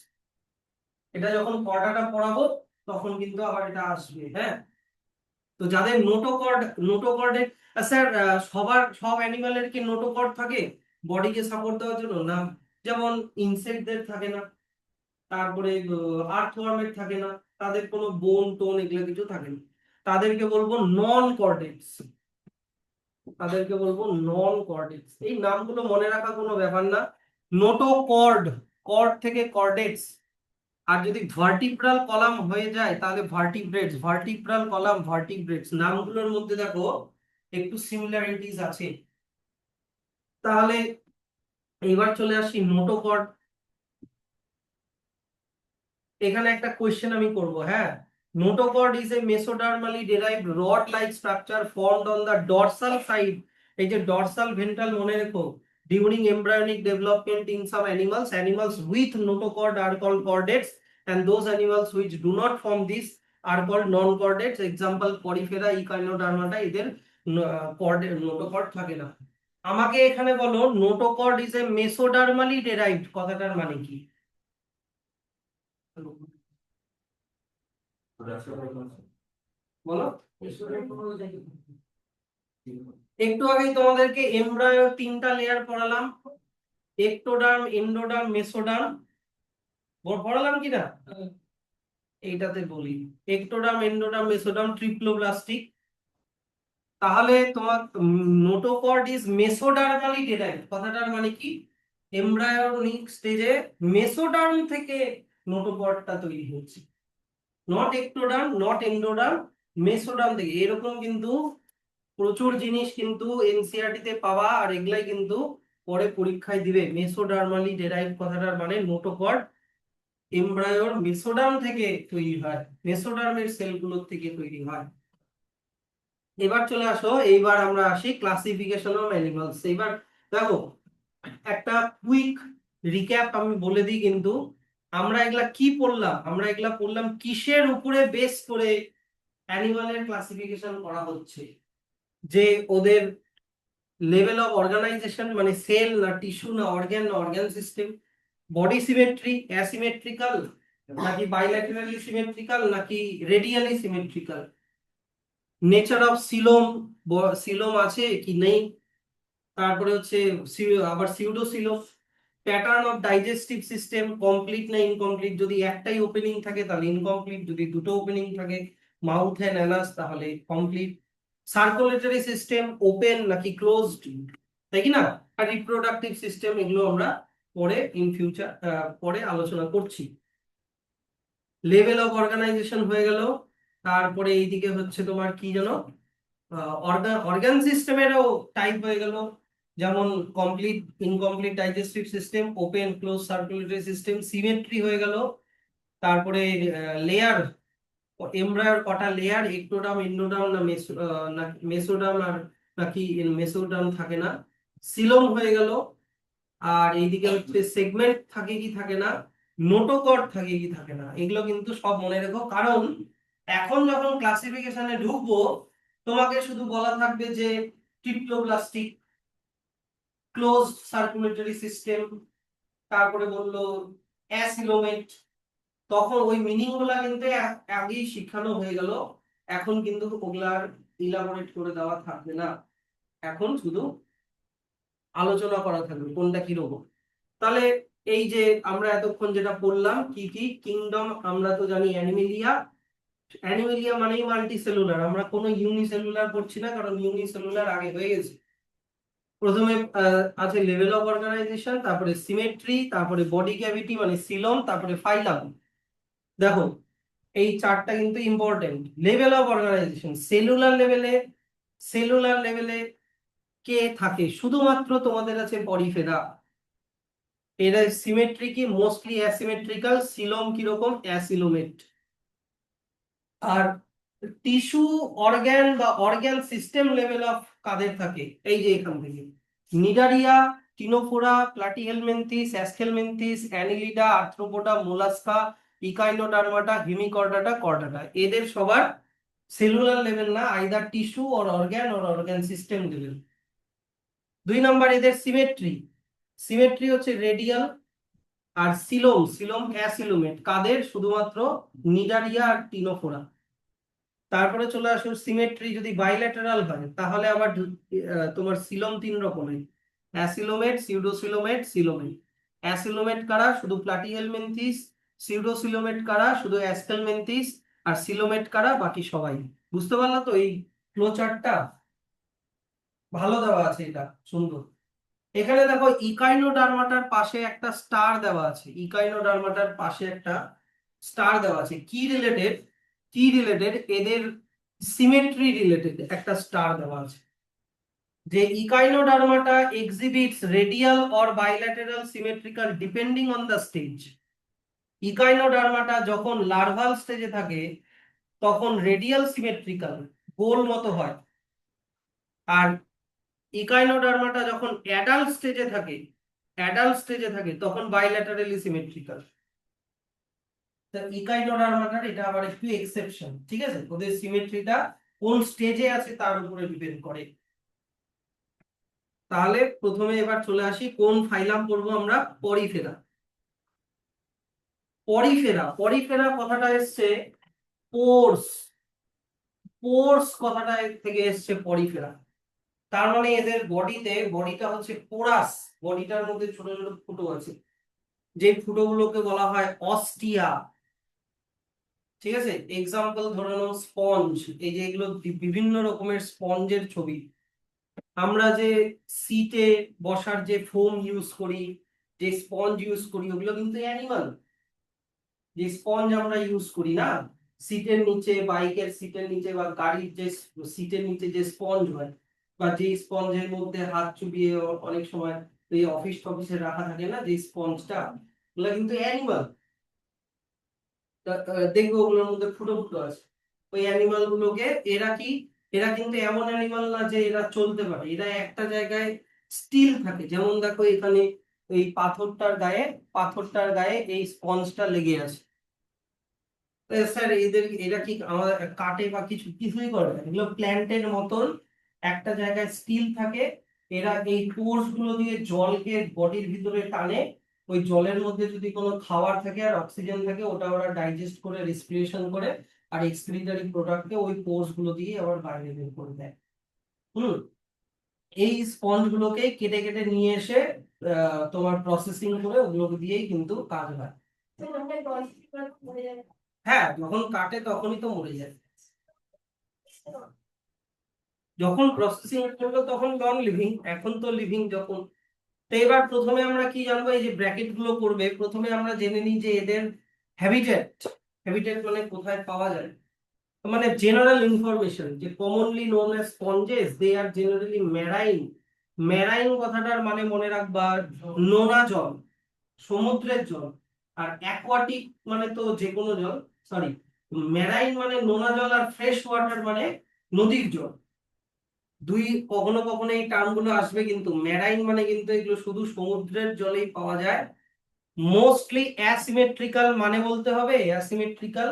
[SPEAKER 1] এটা যখন পড়াটা পড়াবো তখন কিন্তু আবার এটা আসবে, হ্যাঁ। তো যাদের নোটোকর্ড, নোটোকর্ডে স্যার সবার সব অ্যানিমালের কি নোটোকর্ড থাকে বডিকে সাপোর্ট দেওয়ার জন্য? না, যেমন ইনসেক্টদের থাকে না, তারপরে আর্থওয়ার্মের থাকে না, তাদের কোনো বোন টোন এগুলো কিছু থাকে না, তাদেরকে বলবো নন কর্ডেটস, তাদেরকে বলবো নন কর্ডেটস। এই নামগুলো মনে রাখা কোনো ব্যাপার না। নোটোকর্ড, কর্ড থেকে কর্ডেটস। আর যদি ভার্টিব্রাল কলাম হয়ে যায় তাহলে ভার্টিব্রেটস, ভার্টিব্রাল কলাম, ভার্টিব্রেটস। নামগুলোর মধ্যে দেখো একটু সিমিলারিটিস আছে। তাহলে এইবার চলে আসি নোটোকর্ড। এখানে একটা কোশ্চেন আমি করব, হ্যাঁ। Notochord is a mesodermally derived rod like structure formed on the dorsal side. এই যে ডরসাল ভেন্ট্রাল মনে রেখো, during embryonic development in some animals, animals with notochord are called chordates and those animals which do not form this are called non chordates. example porifera, echinodermata, এদের notochord থাকে না। আমাকে এখানে বলো নোটোকর্ড ইজ এ মেসোডার্মালি ডেরাইভড কথাটার মানে কি? বলো। একটু আগেই তোমাদেরকে এমব্রায়োর তিনটা লেয়ার পড়ালাম, একটোডার্ম, এন্ডোডার্ম, মেসোডার্ম, পড়ালাম কিনা? এইটাতে বলি একটোডার্ম, এন্ডোডার্ম, মেসোডার্ম, ট্রিপ্লোব্লাস্টিক। তাহলে তোমার নোটোকর্ড ইজ মেসোডার্মালি ডেরাইভড কথাটার মানে কি, এমব্রায়োনিক স্টেজে মেসোডার্ম থেকে নোটোকর্ডটা তৈরি হচ্ছে, not ectoderm, not endoderm, mesoderm থেকে। এরকম কিন্তু প্রচুর জিনিস কিন্তু এনসিইআরটি তে পাওয়া, আর এগুলাই কিন্তু পরে পরীক্ষায় দিবে। মেসোডার্মালি ডেরাইভ কথাটার মানে নোটোকর্ড এমব্রায়োর মেসোডার্ম থেকে তৈরি হয়, মেসোডার্মের সেলগুলোর থেকে তৈরি হয়। এবার চলে আসো, এইবার আমরা আসি ক্লাসিফিকেশন অফ অ্যানিমালস। এবার দেখো একটা কুইক রিক্যাপ আমি বলে দিই, কিন্তু আমরা এগুলা কি পড়লাম, আমরা এগুলা পড়লাম কিসের উপরে বেস করে অ্যানিমালের ক্লাসিফিকেশন করা হচ্ছে, যে ওদের লেভেল অফ অর্গানাইজেশন, মানে সেল না টিস্যু না অর্গান না organ system, body symmetry asymmetrical নাকি বাইল্যাটারালি সিমেট্রিক্যাল নাকি radially symmetrical, nature of coelom, coelom আছে কি নেই, তারপরে হচ্ছে আবার pseudo coelom, pattern of digestive system complete না ইনকমপ্লিট, যদি একটাই ওপেনিং থাকে তাহলে ইনকমপ্লিট, যদি দুটো ওপেনিং থাকে মাউথ এন্ড অ্যানাস তাহলে কমপ্লিট, সার্কুলেটরি সিস্টেম ওপেন নাকি ক্লোজড, তাই কি না, আর রিপ্রোডাক্টিভ সিস্টেম, এগুলো আমরা পরে ইন ফিউচার পরে আলোচনা করছি। লেভেল অফ অর্গানাইজেশন হয়ে গেল, তারপরে এইদিকে হচ্ছে তোমার কি জানো, অর্গান সিস্টেমেরও টাইপ হয়ে গেল, যেমন complete incomplete digestive system, open close circulatory system, symmetry হয়ে গেল। তারপরে লেয়ার, এমব্রায়োর কটা লেয়ার, একটোডাম, এন্ডোডাম না না মেসোডাম আর নাকি মেসোডাম থাকে না, সিলোম হয়ে গেল। আর এইদিকে হচ্ছে সেগমেন্ট থাকে কি থাকে না, নোটোকর্ড থাকে কি থাকে না, এগুলো কিন্তু সব মনে রেখো, কারণ এখন যখন ক্লাসিফিকেশনে ঢুকবো তোমাকে শুধু বলা থাকবে যে ট্রিপ্লোব্লাস্টিক, ক্লোজ সার্কুলেটরি সিস্টেম, তারপরে বললো অ্যাসিলোমেট, তখন ওই মিনিং গুলা কিন্তু আগেই শিখানো হয়ে গেল। এখন কিন্তু ওগুলার ইলাবোরেট করে দেওয়া থাকবে না, এখন শুধু আলোচনা করা থাকবে কোনটা কিরকম। তাহলে এই যে আমরা এতক্ষণ যেটা পড়লাম কি কি কিংডম, আমরা তো জানি অ্যানিমেলিয়া, অ্যানিমেলিয়া মানেই মাল্টি সেলুলার, আমরা কোনো ইউনিসেলুলার পড়ছি না, কারণ ইউনিসেলুলার আগে হয়ে গেছে। প্রথমে আছে লেভেল অফ অর্গানাইজেশন, তারপরে সিমেট্রি, তারপরে বডি ক্যাভিটি মানে সিলম, তারপরে ফাইলাম। দেখো এই চারটা কিন্তু important. Level of organisation, cellular লেভেলে কে থাকে, শুধুমাত্র তোমাদের আছে পরিফেরা। এরা সিমেট্রি কি মোস্টলি অ্যাসিমেট্রিক্যাল, সিলোম কিরকম অ্যাসিলোমেট। আর টিস্যু অর্গ্যান বা অর্গ্যান সিস্টেম লেভেল অফ কাদের থাকে, এই যে এখান থেকে Cnidaria, Ctenophora, Platyhelminthes, Aschelminthes, Annelida, Arthropoda, Mollusca, Echinodermata, Hemichordata, Chordata, এদের সবার সেলুলার লেভেল না, either tissue or organ system level. 2 নম্বর এদের সিমেট্রি, সিমেট্রি হচ্ছে রেডিয়াল। আর সিলোম অ্যাসিলোমেট কাদের, শুধুমাত্র নিডারিয়া আর টিনোফোরা। তারপরে চলে আসো সিমেট্রি, যদি বাইল্যাটারাল হয় তাহলে আবার তোমার সিলোম 3 রকমের, অ্যাসিলোমেট, সিউডোসিলোমেট, সিলোমেট। অ্যাসিলোমেট কারা, শুধু প্লাটিহেলমিনথিস, সিউডোসিলোমেট কারা, শুধু অ্যাসকেলমিনথিস, আর সিলোমেট কারা, বাকি সবাই। বুঝতে পারলা তো এই ফ্লো চার্টটা, ভালো দেওয়া আছে, এটা সুন্দর। এখানে দেখো ইকাইনোডার্মাটার পাশে একটা স্টার দেওয়া আছে, ইকাইনোডার্মাটার পাশে একটা স্টার দেওয়া আছে, কি রিলেটেড এদের সিমেট্রি রিলেটেড একটা স্টার দেওয়া আছে, যে Echinodermata exhibits radial or bilateral symmetrical depending on the stage. Echinodermata যখন লার্ভাল স্টেজে থাকে তখন রেডিয়াল সিমেট্রিক্যাল, গোল মতো হয়। আর ইকাইনোডার্মাটা যখন অ্যাডাল্ট স্টেজে থাকে তখন বাইল্যাটারালি সিমেট্রিক্যাল। তা ইকাইনোডার্মাটার এটা আবার একটু এক্সেপশন, ঠিক আছে, ওদের সিমেট্রিটা কোন স্টেজে আছে তার উপরে ডিপেন্ড করে। তাহলে প্রথমে এবার চলে আসি কোন ফাইলাম পড়বো আমরা, পরিফেরা। পরিফেরা কথাটা এসছে পোর্স, কথাটা থেকে এসছে পরিফেরা। তার মানে এদের বডিটা হচ্ছে পোরাস, বডিটার মধ্যে ছোট ছোট ফুটো আছে, যে ফুটোগুলোকে বলা হয় অস্টিয়া। ঠিক আছে, এক্সাম্পল ধরে নাও স্পঞ্জ, এই যে এগুলো বিভিন্ন রকমের স্পঞ্জের ছবি। আমরা যে সিটে বসার যে ফোম ইউজ করি, যে স্পঞ্জ ইউজ করি, ওগুলো কিন্তু অ্যানিমাল। যে স্পঞ্জ আমরা ইউজ করি না সিটের নিচে, বাইকের সিটের নিচে বা গাড়ির যে সিটের নিচে যে স্পঞ্জ হয়, বা যে স্পঞ্জের মধ্যে হাত চুবিয়ে অনেক সময় এই অফিস টফিসে রাখা থাকে না যে স্পঞ্জটা, ওগুলো কিন্তু অ্যানিমাল। দেখবো ওগুলোর মধ্যে ফুটো ফুটো আছে। ওই অ্যানিমাল গুলোকে, এরা কিন্তু এমন অ্যানিমাল না যে এরা চলতে পারে, এরা একটা জায়গায় স্টিল থাকে। যেমন দেখো এখানে এই পাথরটার গায়ে এই স্পঞ্জটা লেগে আছে। স্যার এরা কি আমাদের কাটে বা কিছুই করে না, এগুলো প্ল্যান্টের মতন একটা জায়গায় স্টিল থাকে। এরা এই পোর্স গুলো দিয়ে জলকে বডির ভিতরে টানে, ওই জলের মধ্যে যদি কোনো খাবার থাকে আর অক্সিজেন থাকে ওটা ওরা ডাইজেস্ট করে রেসপিরেশন করে, আর এক্সক্রিটরি প্রোডাক্টকে ওই পোর্স গুলো দিয়ে আবার বাইরে বের করে দেয়। হুম, এই স্পঞ্জ গুলোকে কেটে কেটে নিয়ে এসে তোমার প্রসেসিং করে ওগুলোকে দিয়েই কিন্তু কাজ হয়।
[SPEAKER 2] তো আমরা দশ বার পড়ে যাবে।
[SPEAKER 1] হ্যাঁ, যখন কাটে তখনই তো মরে যায়, যখন প্রসেসিং করবে তখন নন লিভিং, এখন তো লিভিং যখন। তো এবার প্রথমে আমরা কি জানবো, এই যে ব্র্যাকেট গুলো করবে, প্রথমে আমরা জেনে নিই যে এদের হ্যাবিটেট। হ্যাবিটেট মানে কোথায় পাওয়া যায়। মানে জেনারেল ইনফরমেশন যে commonly known as স্পঞ্জেস they are generally marine. Marine কথাটার মানে মনে রাখবা নোনা জল, সমুদ্রের জল। আর অ্যাকোয়াটিক মানে তো যে কোনো জল, সরি, ম্যারাইন মানে নোনা জল, আর ফ্রেশ ওয়াটার মানে নদীর জল। দুই কখনো কখনো এই টার্মগুলো আসবে, কিন্তু ম্যারাইন মানে কিন্তু এগুলো শুধু সমুদ্রের জলেই পাওয়া যায়। মোস্টলি অ্যাসিমেট্রিক্যাল মানে বলতে হবে, অ্যাসিমেট্রিক্যাল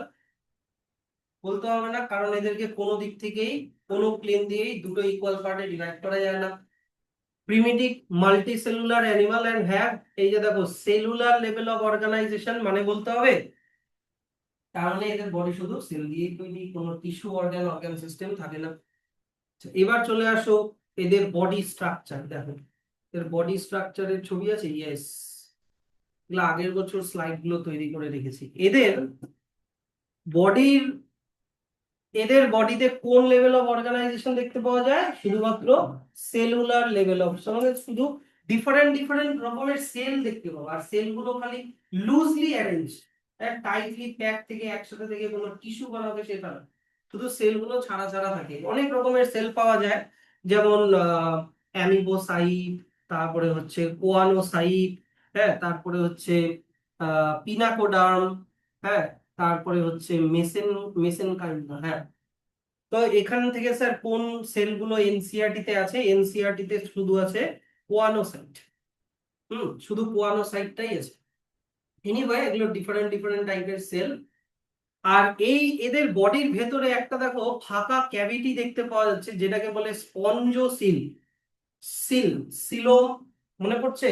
[SPEAKER 1] বলতে হবে না, কারণ এদেরকে কোনো দিক থেকেই কোনো প্লেন দিয়েই দুটো ইকুয়াল পার্টে ডিভাইড করা যায় না। Primitive multicellular animal and have, এই যে দেখো সেলুলার লেভেল অফ অর্গানাইজেশন মানে বলতে হবে, তাহলে এদের বডি শুধু সেল দিয়েই তৈরি, কোনো টিস্যু অর্গান সিস্টেম থাকে না। আচ্ছা, এবার চলে আসো এদের বডি স্ট্রাকচার। দেখো এর বডি স্ট্রাকচারের ছবি আছে, ইয়েস, এগুলো আগের বছর স্লাইড গুলো তৈরি করে রেখেছি। বডির এদের বডিতে কোন লেভেল অফ অর্গানাইজেশন দেখতে পাওয়া যায়? শুধুমাত্র সেলুলার লেভেল অফ, মানে শুধু ডিফারেন্ট ডিফারেন্ট রকমের সেল দেখতে পাবো, আর সেলগুলো খালি লুজলি অ্যারেঞ্জ, টাইটলি প্যাক থেকে একসাথে থেকে কোনো টিস্যু বানাবে সেটা না, শুধু সেলগুলো ছাড়া ছাড়া থাকে। অনেক রকমের সেল পাওয়া যায়, যেমন অ্যামিবোসাইট, তারপরে হচ্ছে কোয়ানোসাইট, হ্যাঁ, তারপরে হচ্ছে পিনাকোডার্ম, হ্যাঁ, তারপরে হচ্ছে মেসেনকাইম, হ্যাঁ। তো এখান থেকে স্যার কোন সেলগুলো এনসিইআরটি তে আছে? এনসিইআরটি তে শুধু আছে কোয়ানোসাইট, শুধু কোয়ানোসাইটটাই আছে। এনিওয়ে এগুলো ডিফারেন্ট ডিফারেন্ট টাইপের সেল। আর এদের বডির ভেতরে একটা দেখো ফাঁকা ক্যাভিটি দেখতে পাওয়া যাচ্ছে, যেটাকে বলে স্পঞ্জোসিল। সিল, সিলোম, মনে পড়ছে?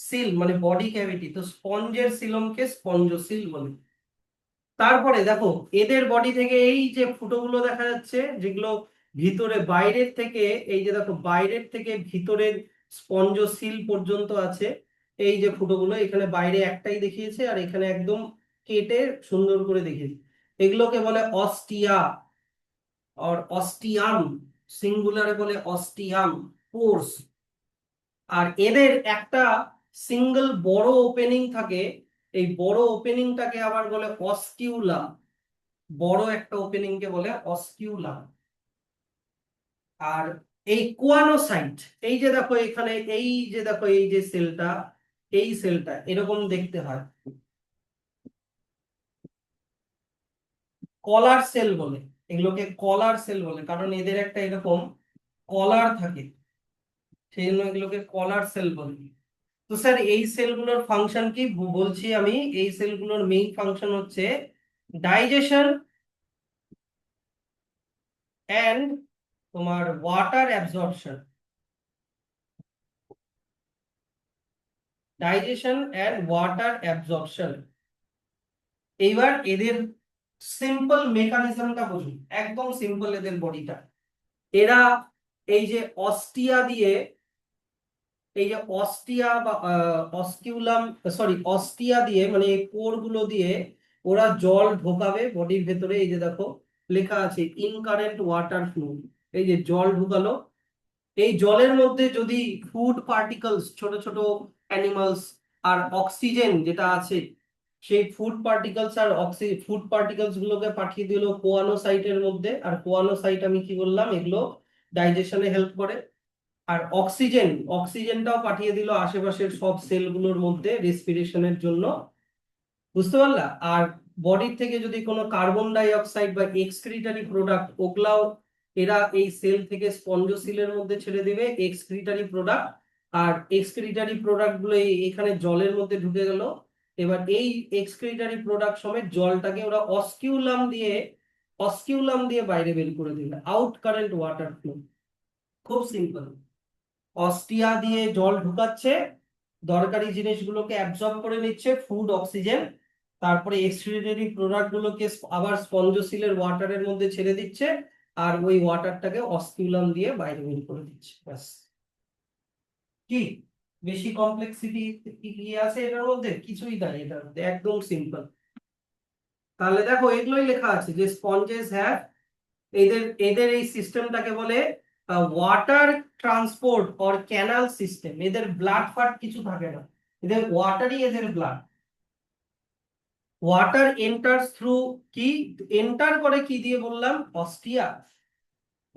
[SPEAKER 1] সিল মানে বডি ক্যাভিটি, তো স্পঞ্জের সিলোমকে স্পঞ্জোসিল বলে। তারপরে দেখো এদের বডি থেকে এই যে ফুটোগুলো দেখা যাচ্ছে, যেগুলো ভিতরে বাইরের থেকে, এই যে দেখো বাইরের থেকে ভিতরের স্পঞ্জোসিল পর্যন্ত আছে, এই যে ফুটোগুলো এখানে বাইরে একটাই দেখিয়েছে, আর এখানে একদম কেটে সুন্দর করে দেখিয়েছে। এগুলোকে বলে অস্টিয়া আর অস্টিয়াম, সিঙ্গুলারে বলে অস্টিয়াম পোর্স। আর এদের একটা সিঙ্গেল বড় ওপেনিং থাকে, এই বড় ওপেনিংটাকে আবার বলে অস্কিউলা। বড় একটা ওপেনিং কে বলে অস্কিউলা। আর এই কোয়ানোসাইট, এই যে দেখো এখানে, এই যে দেখো এই যে সেলটা, এই সেলটা এরকম দেখতে হয়, কলার সেল বলে। এগুলোকে কলার সেল বলে, কারণ এদের একটা এরকম কলার থাকে, সেই জন্য এগুলোকে কলার সেল বলে। তো স্যার এই সেলগুলোর ফাংশন কি বলছি আমি, এই সেলগুলোর মেইন ফাংশন হচ্ছে ডাইজেশন অ্যান্ড তোমার water absorption, digestion and water absorption. এইবার এদের সিম্পল মেকানিজমটা বুঝুন, একদম সিম্পল এদের বডিটা। এরা এই যে অস্টিয়া দিয়ে, এই যে অস্টিয়া বা অস্কিউলাম, সরি অস্টিয়া দিয়ে মানে এই কোর গুলো দিয়ে ওরা জল ঢোকাবে বডির ভেতরে। এই যে দেখো লেখা আছে ইনকারেন্ট ওয়াটার ফ্লো, এই যে জল ঢুকালো, এই জলের মধ্যে যদি ফুড পার্টিকলস, ছোট ছোট অ্যানিমালস, আর অক্সিজেন যেটা আছে, সেই ফুড পার্টিকলস গুলোকে পাঠিয়ে দিল কোয়ানোসাইটের মধ্যে। আর কোয়ানোসাইট আমি কি বললাম, এগুলো ডাইজেশনে হেল্প করে। আর অক্সিজেনটাও পাঠিয়ে দিল আশেপাশের সব সেলগুলোর মধ্যে রেসপিরেশনের জন্য, বুঝতে পারলা? আর বডির থেকে যদি কোনো কার্বন ডাই অক্সাইড বা এক্সক্রিটারি প্রোডাক্ট, ওগুলাও এরা এই সেল থেকে স্পঞ্জোসিলের মধ্যে ছেড়ে দেবে এক্সক্রিটারি প্রোডাক্ট। আর এক্সক্রিটারি প্রোডাক্ট গুলো এখানে জলের মধ্যে ঢুকে গেল। এবার এই এক্সক্রিটারি প্রোডাক্ট সমেত জলটাকে ওরা অস্কিউলাম দিয়ে বাইরে বের করে দিবে, আউট কারেন্ট ওয়াটার ফ্লো। খুব সিম্পল। অস্টিয়া দিয়ে জল ঢুকাচ্ছে, দরকারি জিনিসগুলোকে অ্যাবজর্ব করে নিচ্ছে, ফুড, অক্সিজেন, তারপরে এক্সক্রিটরি প্রোডাক্ট গুলোকে আবার স্পঞ্জোসিলের ওয়াটারের মধ্যে ছেড়ে দিচ্ছে, আর ওই ওয়াটারটাকে অস্কিউলাম দিয়ে বাইরে বের করে দিচ্ছে, ব্যাস। কি বেশি কমপ্লেক্সিটি কি আছে এটার মধ্যে? কিছুই নাই এটার মধ্যে, একদম সিম্পল। তাহলে দেখো এগুলোই লেখা আছে যে স্পঞ্জেস হ্যাভ, এদের এদের এই সিস্টেমটাকে বলে water transport or canal system. এদের ব্লাড ফাট কিছু থাকে না, এদের ওয়াটারই এদের ব্লাড। ওয়াটার এন্টারস থ্রু কি, এন্টার করে কি দিয়ে বললাম, অস্টিয়া।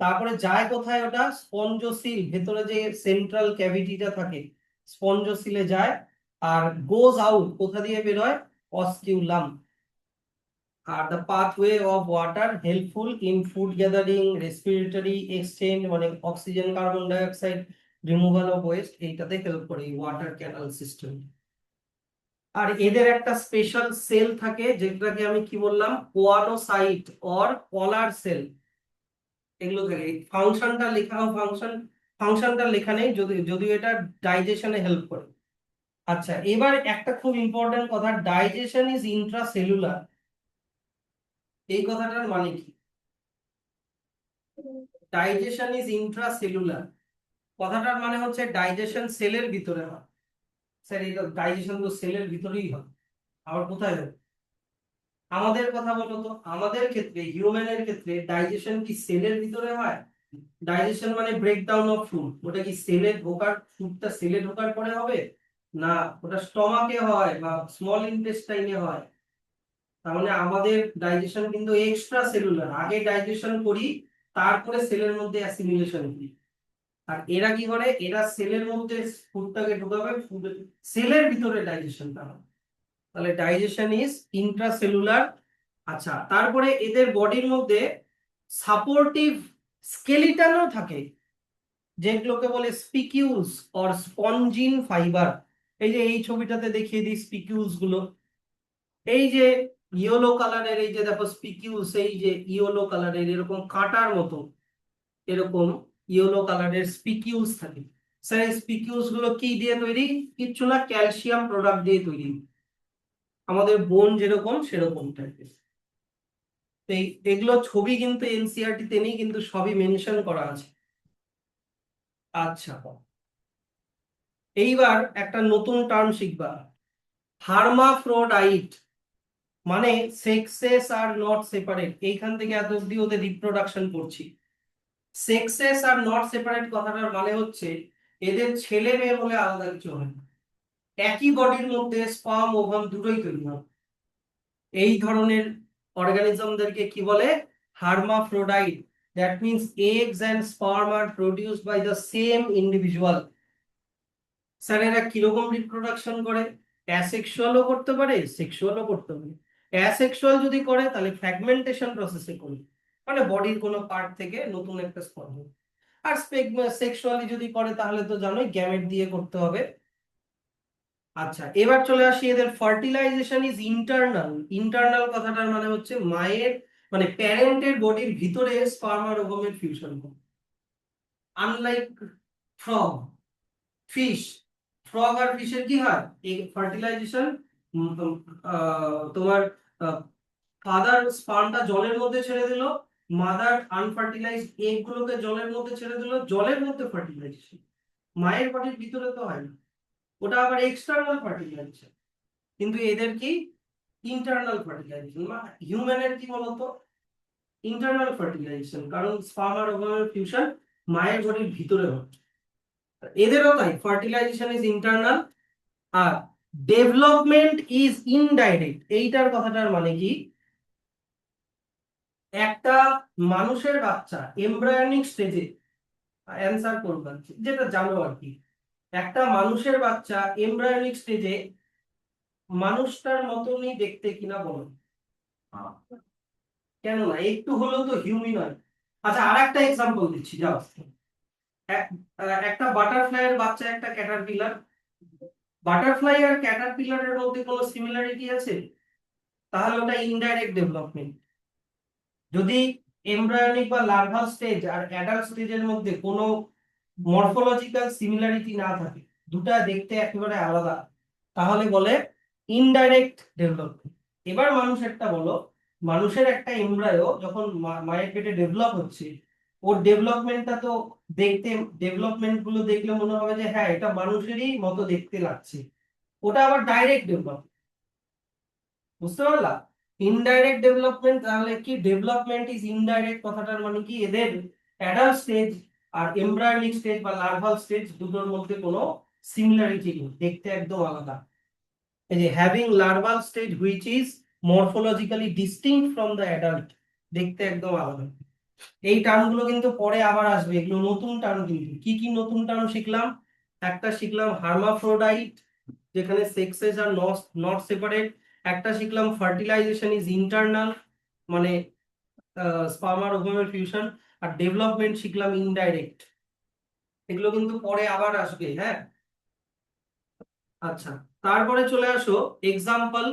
[SPEAKER 1] তারপরে যায় কোথায় ওটা, স্পঞ্জোসিল, ভেতরে যে সেন্ট্রাল ক্যাভিটিটা থাকে স্পঞ্জোসিলে যায়। আর গোজ আউট কোথা দিয়ে বেরোয়, অস্কিউলাম। আর the pathway of water helpful in food gathering, respiratory exchange, মানে oxygen carbon dioxide removal of waste, এইটাতে হেল্প করে এই ওয়াটার ক্যানাল সিস্টেম। আর এদের একটা স্পেশাল সেল থাকে যেটাকে আমি কি বললাম, কোয়ানোসাইট অর কলার সেল, এগুলো থাকে। ফাংশনটা লেখা, ফাংশনটা লেখা নেই, যদিও এটা ডাইজেশনে হেল্প করে। আচ্ছা, এবার একটা খুব ইম্পর্টেন্ট কথা, ডাইজেশন ইজ ইন্ট্রাসেলুলার, এই কথাটার মানে কি? ডাইজেশন ইজ ইন্ট্রাসেলুলার কথাটার মানে হচ্ছে ডাইজেশন সেলের ভিতরে হয়। স্যার এই ডাইজেশন তো সেলের ভিতরেই হয়, আবার কোথায় হয়? আমাদের কথা বলো তো, আমাদের ক্ষেত্রে হিউম্যানের ক্ষেত্রে ডাইজেশন কি সেলের ভিতরে হয়? ডাইজেশন মানে ব্রেকডাউন অফ ফুড, ওটা কি সেলে ঢোকার, ফুডটা সেলে ঢোকার পরে হবে? না, ওটা স্টমাকে হয় বা স্মল ইন্টেস্টাইনে হয়। তার মানে আমাদের ডাইজেশন কিন্তু এক্সট্রা সেলুলার, আগে ডাইজেশন করি তারপরে সেলের মধ্যে অ্যাসিমিলেশন করি। আর এরা কি করে, এরা সেলের মধ্যে ফুডটাকে ঢোকাবে, সেলের ভিতরে ডাইজেশনটা হয়। তাহলে ডাইজেশন ইজ ইন্ট্রাসেলুলার। আচ্ছা, তারপরে এদের বডির মধ্যে সাপোর্টিভ স্কেলিটনও থাকে, যেগুলোকে বলে স্পিকিউলস অর স্পঞ্জিন ফাইবার। এই যে এই ছবিটাতে দেখিয়ে দিই স্পিকিউলস গুলো, এই যে ইয়েলো কালারের, এই যে দেখো স্পিকিউলস, এই যে ইয়েলো কালারের এরকম কাঁটার মতো, এরকম ইয়েলো কালারের স্পিকিউলস থাকে। স্যার এই স্পিকিউলস গুলো কি দিয়ে তৈরি? কিচ্ছু না, ক্যালসিয়াম প্রোডাক্ট দিয়ে তৈরি, আমাদের বোন যেরকম সেরকম টাইপের। এগুলো ছবি কিন্তু এনসিইআরটি তে নেই, কিন্তু সবই মেনশন করা আছে। আচ্ছা, এইবার একটা নতুন টার্ম শিখবা, হার্মাফ্রোডাইট, মানে সেক্সেস আর নট সেপারেট। এইখান থেকে এত অব্দি ওদের রিপ্রোডাকশন করছি। সেক্সেস আর নট সেপারেট কথাটার মানে হচ্ছে এদের ছেলে মেয়ে বলে আলাদা কিছু হয় না, একই বডির মধ্যে স্পার্ম ওভাম দুটোই তৈরি হয়। এই ধরনের অর্গানিজমদেরকে কি বলে, hermaphrodite. That means eggs and sperm are produced by the same individual. Sir এরা কিরকম রিপ্রোডাকশন করে? অ্যাসেক্সুয়ালও করতে পারে, সেক্সুয়ালও করতে পারে। অ্যাসেক্সুয়াল যদি করে তাহলে ফ্র্যাগমেন্টেশন প্রসেসে করে, মানে বডির কোনো পার্ট থেকে নতুন একটা স্পর্ম। আর সেক্সুয়ালি যদি করে তাহলে তো জানোই গ্যামেট দিয়ে করতে হবে। আচ্ছা, এবার চলে আসি এদের ফার্টিলাইজেশন ইজ ইন্টারনাল। ইন্টারনাল কথাটার মানে হচ্ছে মায়ের, মানে প্যারেন্টের বডির ভিতরে স্পার্ম আর ওভামের ফিউশন হয়। আনলাইক ফ্রগ, ফিশ, ফ্রগ আর ফিশের কি হয়, এই ফার্টিলাইজেশন, তোমার ফাদার স্পার্মটা জলের মধ্যে ছেড়ে দিল, মাদার আনফার্টিলাইজড এগ গুলোকে জলের মধ্যে ছেড়ে দিল, জলের মধ্যে ফার্টিলাইজেশন, মায়ের বডির ভিতরে তো হয় না, ওটা আবার এক্সটার্নাল ফার্টিলাইজেশন। কিন্তু এদের কি ইন্টারনাল ফার্টিলাইজেশন। হিউম্যানের কি বলতো, ইন্টারনাল ফার্টিলাইজেশন, কারণ স্পার্ম আর ওভামের ফিউশন মায়ের বডির ভিতরে হয়। এদেরও তাই, ফার্টিলাইজেশন ইজ ইন্টারনাল। আর ডেভেলপমেন্ট ইজ ইনডাইরেক্ট, এইটার কথাটার মানে কি, একটা মানুষের বাচ্চা এমব্রায়োনিক স্টেজে, অ্যান্সার করবেন যেটা জানো আর কি, একটা মানুষের বাচ্চা এমব্রায়োনিক স্টেজে মানুষটার মতনই দেখতে কিনা বলো? কেন না, একটু হলেও তো হিউম্যানয়েড। আচ্ছা, আর একটা এক্সাম্পল দিচ্ছি, যাও। একটা বাটারফ্লাইয়ের বাচ্চা একটা ক্যাটারপিলার, বাটারফ্লাই আর ক্যাটারপিলারের মধ্যে কোনো সিমিলারিটি আছে? তাহলে ওটা ইনডাইরেক্ট ডেভেলপমেন্ট। যদি এমব্রায়োনিক বা লার্ভাল স্টেজ আর অ্যাডাল্ট স্টেজের মধ্যে কোনো মরফোলজিক্যাল সিমিলারিটি না থাকে, দুটা দেখতে একেবারে আলাদা, তাহলে বলে ইনডাইরেক্ট ডেভেলপমেন্ট। এবার মানুষেরটা বলো, মানুষের একটা এমব্রায়ো যখন মায়ের পেটে ডেভেলপ হচ্ছে, ওর ডেভেলপমেন্টটা তো দেখতে, ডেভেলপমেন্ট গুলো দেখলে মনে হবে যে হ্যাঁ এটা মানুষেরই মতো দেখতে লাগছে, ওটা আবার ডাইরেক্ট ডেভেলপ, বুঝতে পারলা? ইনডাইরেক্ট ডেভেলপমেন্ট, তাহলে কি ডেভেলপমেন্ট ইজ ইনডাইরেক্ট কথাটার মানে কি, এদের অ্যাডাল্ট স্টেজ আর এমব্রায়োনিক স্টেজ বা লার্ভাল স্টেজ দুটোর মধ্যে কোনো সিমিলারিটি নেই, দেখতে একদম আলাদা। এই যে having larval stage which is morphologically distinct from the adult, দেখতে একদম আলাদা। এই টার্মগুলো কিন্তু পরে আবার আসবে, এগুলো নতুন টার্ম। কিন্তু কি কি নতুন টার্ম শিখলাম? একটা শিখলাম হার্মাফ্রোডাইট, যেখানে সেক্সেস আর নট সেপারেট। একটা শিখলাম ফার্টিলাইজেশন ইজ ইন্টারনাল, মানে স্পার্ম আর ওভামের ফিউশন। আর ডেভেলপমেন্ট শিখলাম ইনডাইরেক্ট। এগুলো কিন্তু পরে আবার আসবে, হ্যাঁ। আচ্ছা, তারপরে চলে আসো example,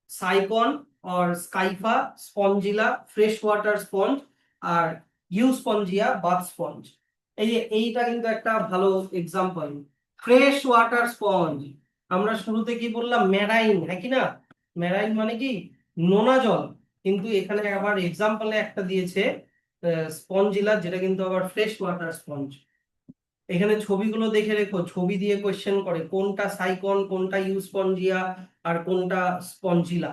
[SPEAKER 1] Sycon or Scypha, Spongilla, fresh water sponge, আর ইউস্পঞ্জিয়া বাথ স্পঞ্জ। এই যে এইটা কিন্তু একটা ভালো এক্সাম্পল, ফ্রেশ ওয়াটার স্পঞ্জ। আমরা শুরুতে কি বললাম? মেরাইন, হ্যাঁ কি না? মেরাইন মানে কি? নোনা জল। কিন্তু এখানে আবার এক্সাম্পলে একটা দিয়েছে স্পঞ্জিলা, যেটা কিন্তু আবার ফ্রেশ ওয়াটার স্পঞ্জ। এখানে ছবিগুলো দেখে রেখো, ছবি দিয়ে কোশ্চেন করে কোনটা সাইকন, কোনটা ইউস্পঞ্জিয়া, আর কোনটা স্পঞ্জিলা।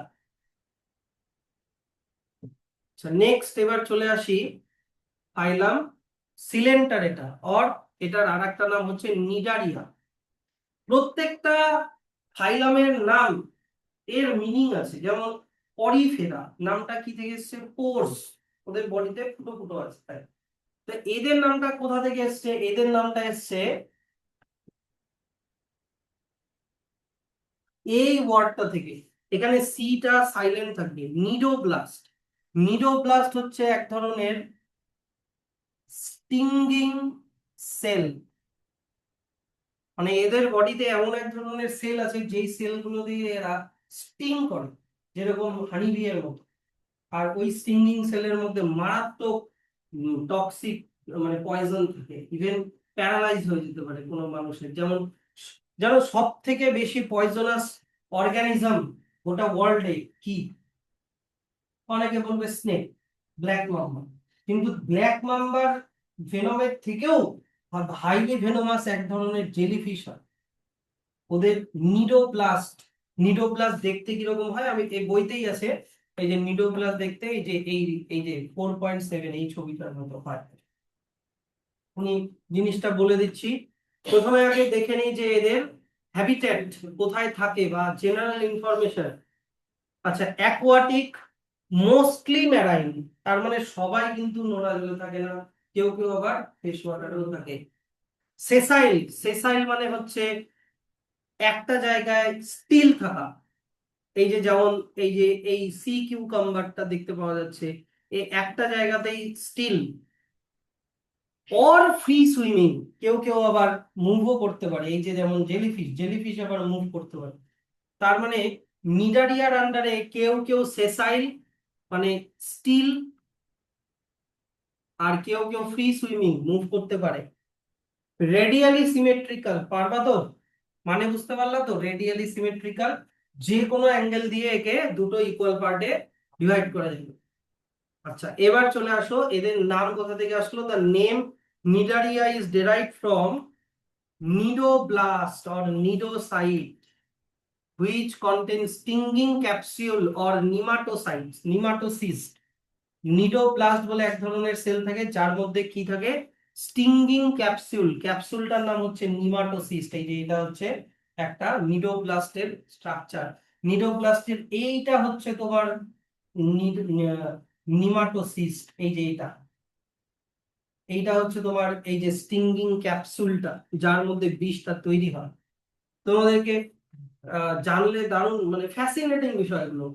[SPEAKER 1] আচ্ছা, নেক্সট এবার চলে আসি ফাইলাম সিলেন্টারেটা, অর এটার আর একটা নাম হচ্ছে নিডারিয়া। প্রত্যেকটা ফাইলামের নাম এর মিনিং আছে। যেমন পরিফেরা নামটা কি থেকে এসছে? পোর্স, ওদের বডিতে ফুটো ফুটো আছে, তাই। তো এদের নামটা কোথা থেকে এসছে? এদের নামটা এসছে এই ওয়ার্ডটা থেকে। এখানে সিটা সাইলেন্ট থাকবে। নিডোব্লাস্ট, নিডোব্লাস্ট হচ্ছে এক ধরনের স্টিঙ্গিং সেল, মানে এদের বডিতে এমন এক ধরনের সেল আছে যেই সেলগুলো দিয়ে এরা স্টিং করে, যেরকম হানিবি এর মতো। আর ওই স্টিঙ্গিং সেলের মধ্যে মারাত্মক টক্সিক, মানে পয়জন থাকে, ইভেন প্যারালাইজ হয়ে যেতে পারে কোনো মানুষের। যেমন যেন সব থেকে বেশি পয়জনাস অর্গানিজম গোটা ওয়ার্ল্ডে কি? অনেকে বলবে স্নেক, ব্ল্যাক মাম্বা। কিন্তু ব্ল্যাক মাম্বার ভেনমের থেকেও হাইলি ভেনোমাস এক ধরনের জেলিফিশ হয়, ওদের নিডোপ্লাস্ট। নিডোপ্লাস্ট দেখতে কিরকম হয়? আমি এই বইতেই আছে, এই যে নিডোপ্লাস্ট দেখতে এই যে এই যে 4.7 এই ছবিটার মতো হয়। উনি জিনিসটা বলে দিচ্ছি। প্রথমে আগে দেখে নিই যে এদের হ্যাবিটেট কোথায় থাকে বা জেনারেল ইনফরমেশন। আচ্ছা, অ্যাকোয়াটিক, মোস্টলি ম্যারাইন, তার মানে সবাই কিন্তু নোনা জলে থাকে না, কেউ কেউ আবার ফ্রেশ ওয়াটারেও থাকে। সেসাইল, সেসাইল মানে হচ্ছে একটা জায়গায় স্টিল থাকা। এই যে যেমন এই যে এই সি কিউকাম্বারটা দেখতে পাওয়া যাচ্ছে, এই একটা জায়গাতেই স্টিল। অর ফ্রি সুইমিং, কেউ কেউ আবার মুভও করতে পারে, এই যে যেমন জেলিফিশ, জেলিফিশ আবার মুভ করতে পারে। তার মানে নিডারিয়ার আন্ডারে কেউ কেউ সেসাইল মানে স্টিল, আর কেউ কেউ ফ্রি সুইমিং মুভ করতে পারে। রেডিয়ালি সিমেট্রিক্যাল, পারবা তো? মানে বুঝতে পারলা তো? রেডিয়ালি সিমেট্রিক্যাল, যে কোনো অ্যাঙ্গেল দিয়ে একে দুটো ইকুয়াল পার্টে ডিভাইড করা যাবে। আচ্ছা, এবার চলে আসো এদের নাম কোথা থেকে আসলো। The name Cnidaria is ডেরাইভড from cnidoblast or nidocyte which contain stinging capsule or nematocytes, nematocyst। নিডোপ্লাস্ট বলে এক ধরনের সেল থাকে যার মধ্যে কি থাকে? স্টিঙ্গিং ক্যাপসুল, ক্যাপসুলটার নাম হচ্ছে নিমাটোসিস্ট। এই যে এটা হচ্ছে একটা নিডোপ্লাস্টের স্ট্রাকচার। নিডোপ্লাস্টের এইটা হচ্ছে তোমার নিমাটোসিস্ট। এই যে এটা, এইটা হচ্ছে তোমার এই যে স্টিঙ্গিং ক্যাপসুলটা, যার মধ্যে বিষটা তৈরি হয়। তোমাদেরকে জানলে দারুণ, মানে ফ্যাসিনেটিং বিষয়গুলো।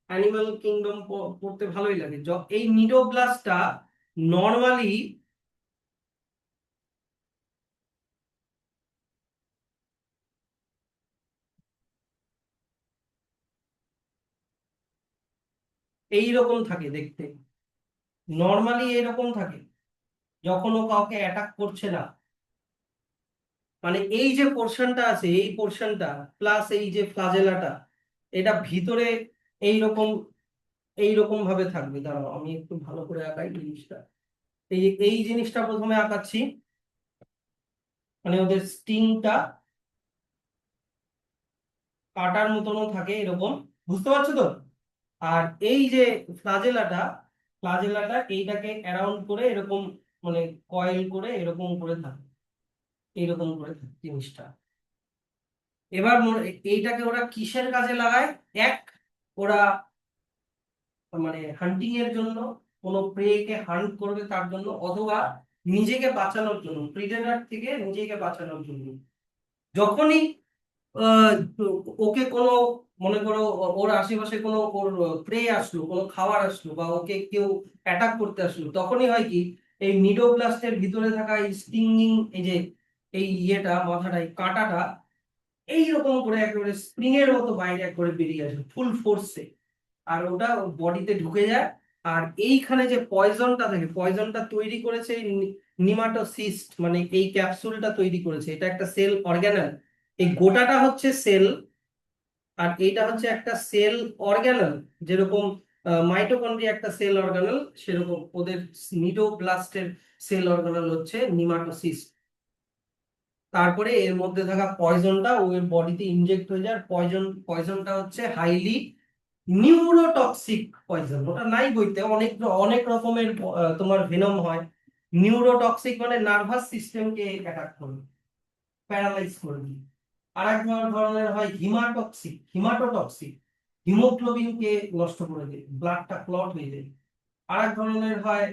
[SPEAKER 1] অ্যানিমাল কিংডম পড়তে ভালোই লাগে। এই নিডোব্লাস্টটা নর্মালি এইরকম থাকে দেখতে, নর্মালি এরকম থাকে যখন ও কাউকে অ্যাটাক করছে না। মানে এই যে পোর্শনটা আছে, এই পোর্শনটা প্লাস এই যে ফ্লাজেলাটা, এটা ভিতরে এইরকম এইরকম ভাবে থাকবে। দাঁড়াও আমি একটু ভালো করে আঁকাই জিনিসটা। এই জিনিসটা প্রথমে আঁকাচ্ছি, মানে ওদের স্টিংটা কাটার মতনও থাকে এরকম, বুঝতে পারছো তো? আর এই যে ফ্লাজেলাটা, ফ্লাজেলাটা এইটাকে অ্যারাউন্ড করে এরকম, মানে কয়েল করে এরকম করে থাকে, এইরকম করে থাকে জিনিসটা। এবার এইটাকে ওরা কিসের কাজে লাগায়? এক, ওরা মানে হান্টিং এর জন্য, কোনো প্রেকে হান্ট করবে তার জন্য, অথবা নিজেকে বাঁচানোর জন্য, প্রিডেটর থেকে নিজেকে বাঁচানোর জন্য। যখনই আহ, ওকে কোনো, মনে করো ওর আশেপাশে কোনো ওর প্রে আসলো, কোনো খাবার আসলো, বা ওকে কেউ অ্যাটাক করতে আসলো, তখনই হয় কি, এই নিডোপ্লাস্টের ভিতরে থাকা এই স্টিঙ্গিং, এই যে এই ইয়েটা, মাথাটা, এই কাঁটাটা এইরকম করে একেবারে স্প্রিং এর মতো বাইরে একবারে বেরিয়ে আসে ফুল ফোর্সে, আর ওটা বডিতে ঢুকে যায়। আর এইখানে যে পয়জনটা থাকে, পয়জনটা তৈরি করেছে নিমাটোসিস্ট, মানে এই ক্যাপসুলটা তৈরি করেছে, এটা একটা সেল অর্গানেল। এই গোটাটা হচ্ছে সেল, আর এইটা হচ্ছে একটা সেল অর্গানেল। যেরকম মাইটোকন্ড্রিয়া একটা সেল অর্গানেল, সেরকম ওদের নিডোপ্লাস্টের সেল অর্গানেল হচ্ছে নিমাটোসিস্ট। তারপরে এর মধ্যে থাকা পয়জনটা ওর বডিতে ইনজেক্ট হয়ে যায়। পয়জনটা হচ্ছে হাইলি নিউরোটক্সিক পয়জন। ওটা নাই বইতে, অনেক অনেক রকমের তোমার ভেনম হয়। নিউরোটক্সিক মানে নার্ভাস সিস্টেমকে অ্যাটাক করবে, প্যারালাইজ করবে। আর এক ধরনের হয় হিমাটক্সিক, হিমাটোটক্সিক, হিমোগ্লোবিনকে নষ্ট করে দেবে, ব্লাডটা ক্লট হয়ে যায়। আর এক ধরনের হয়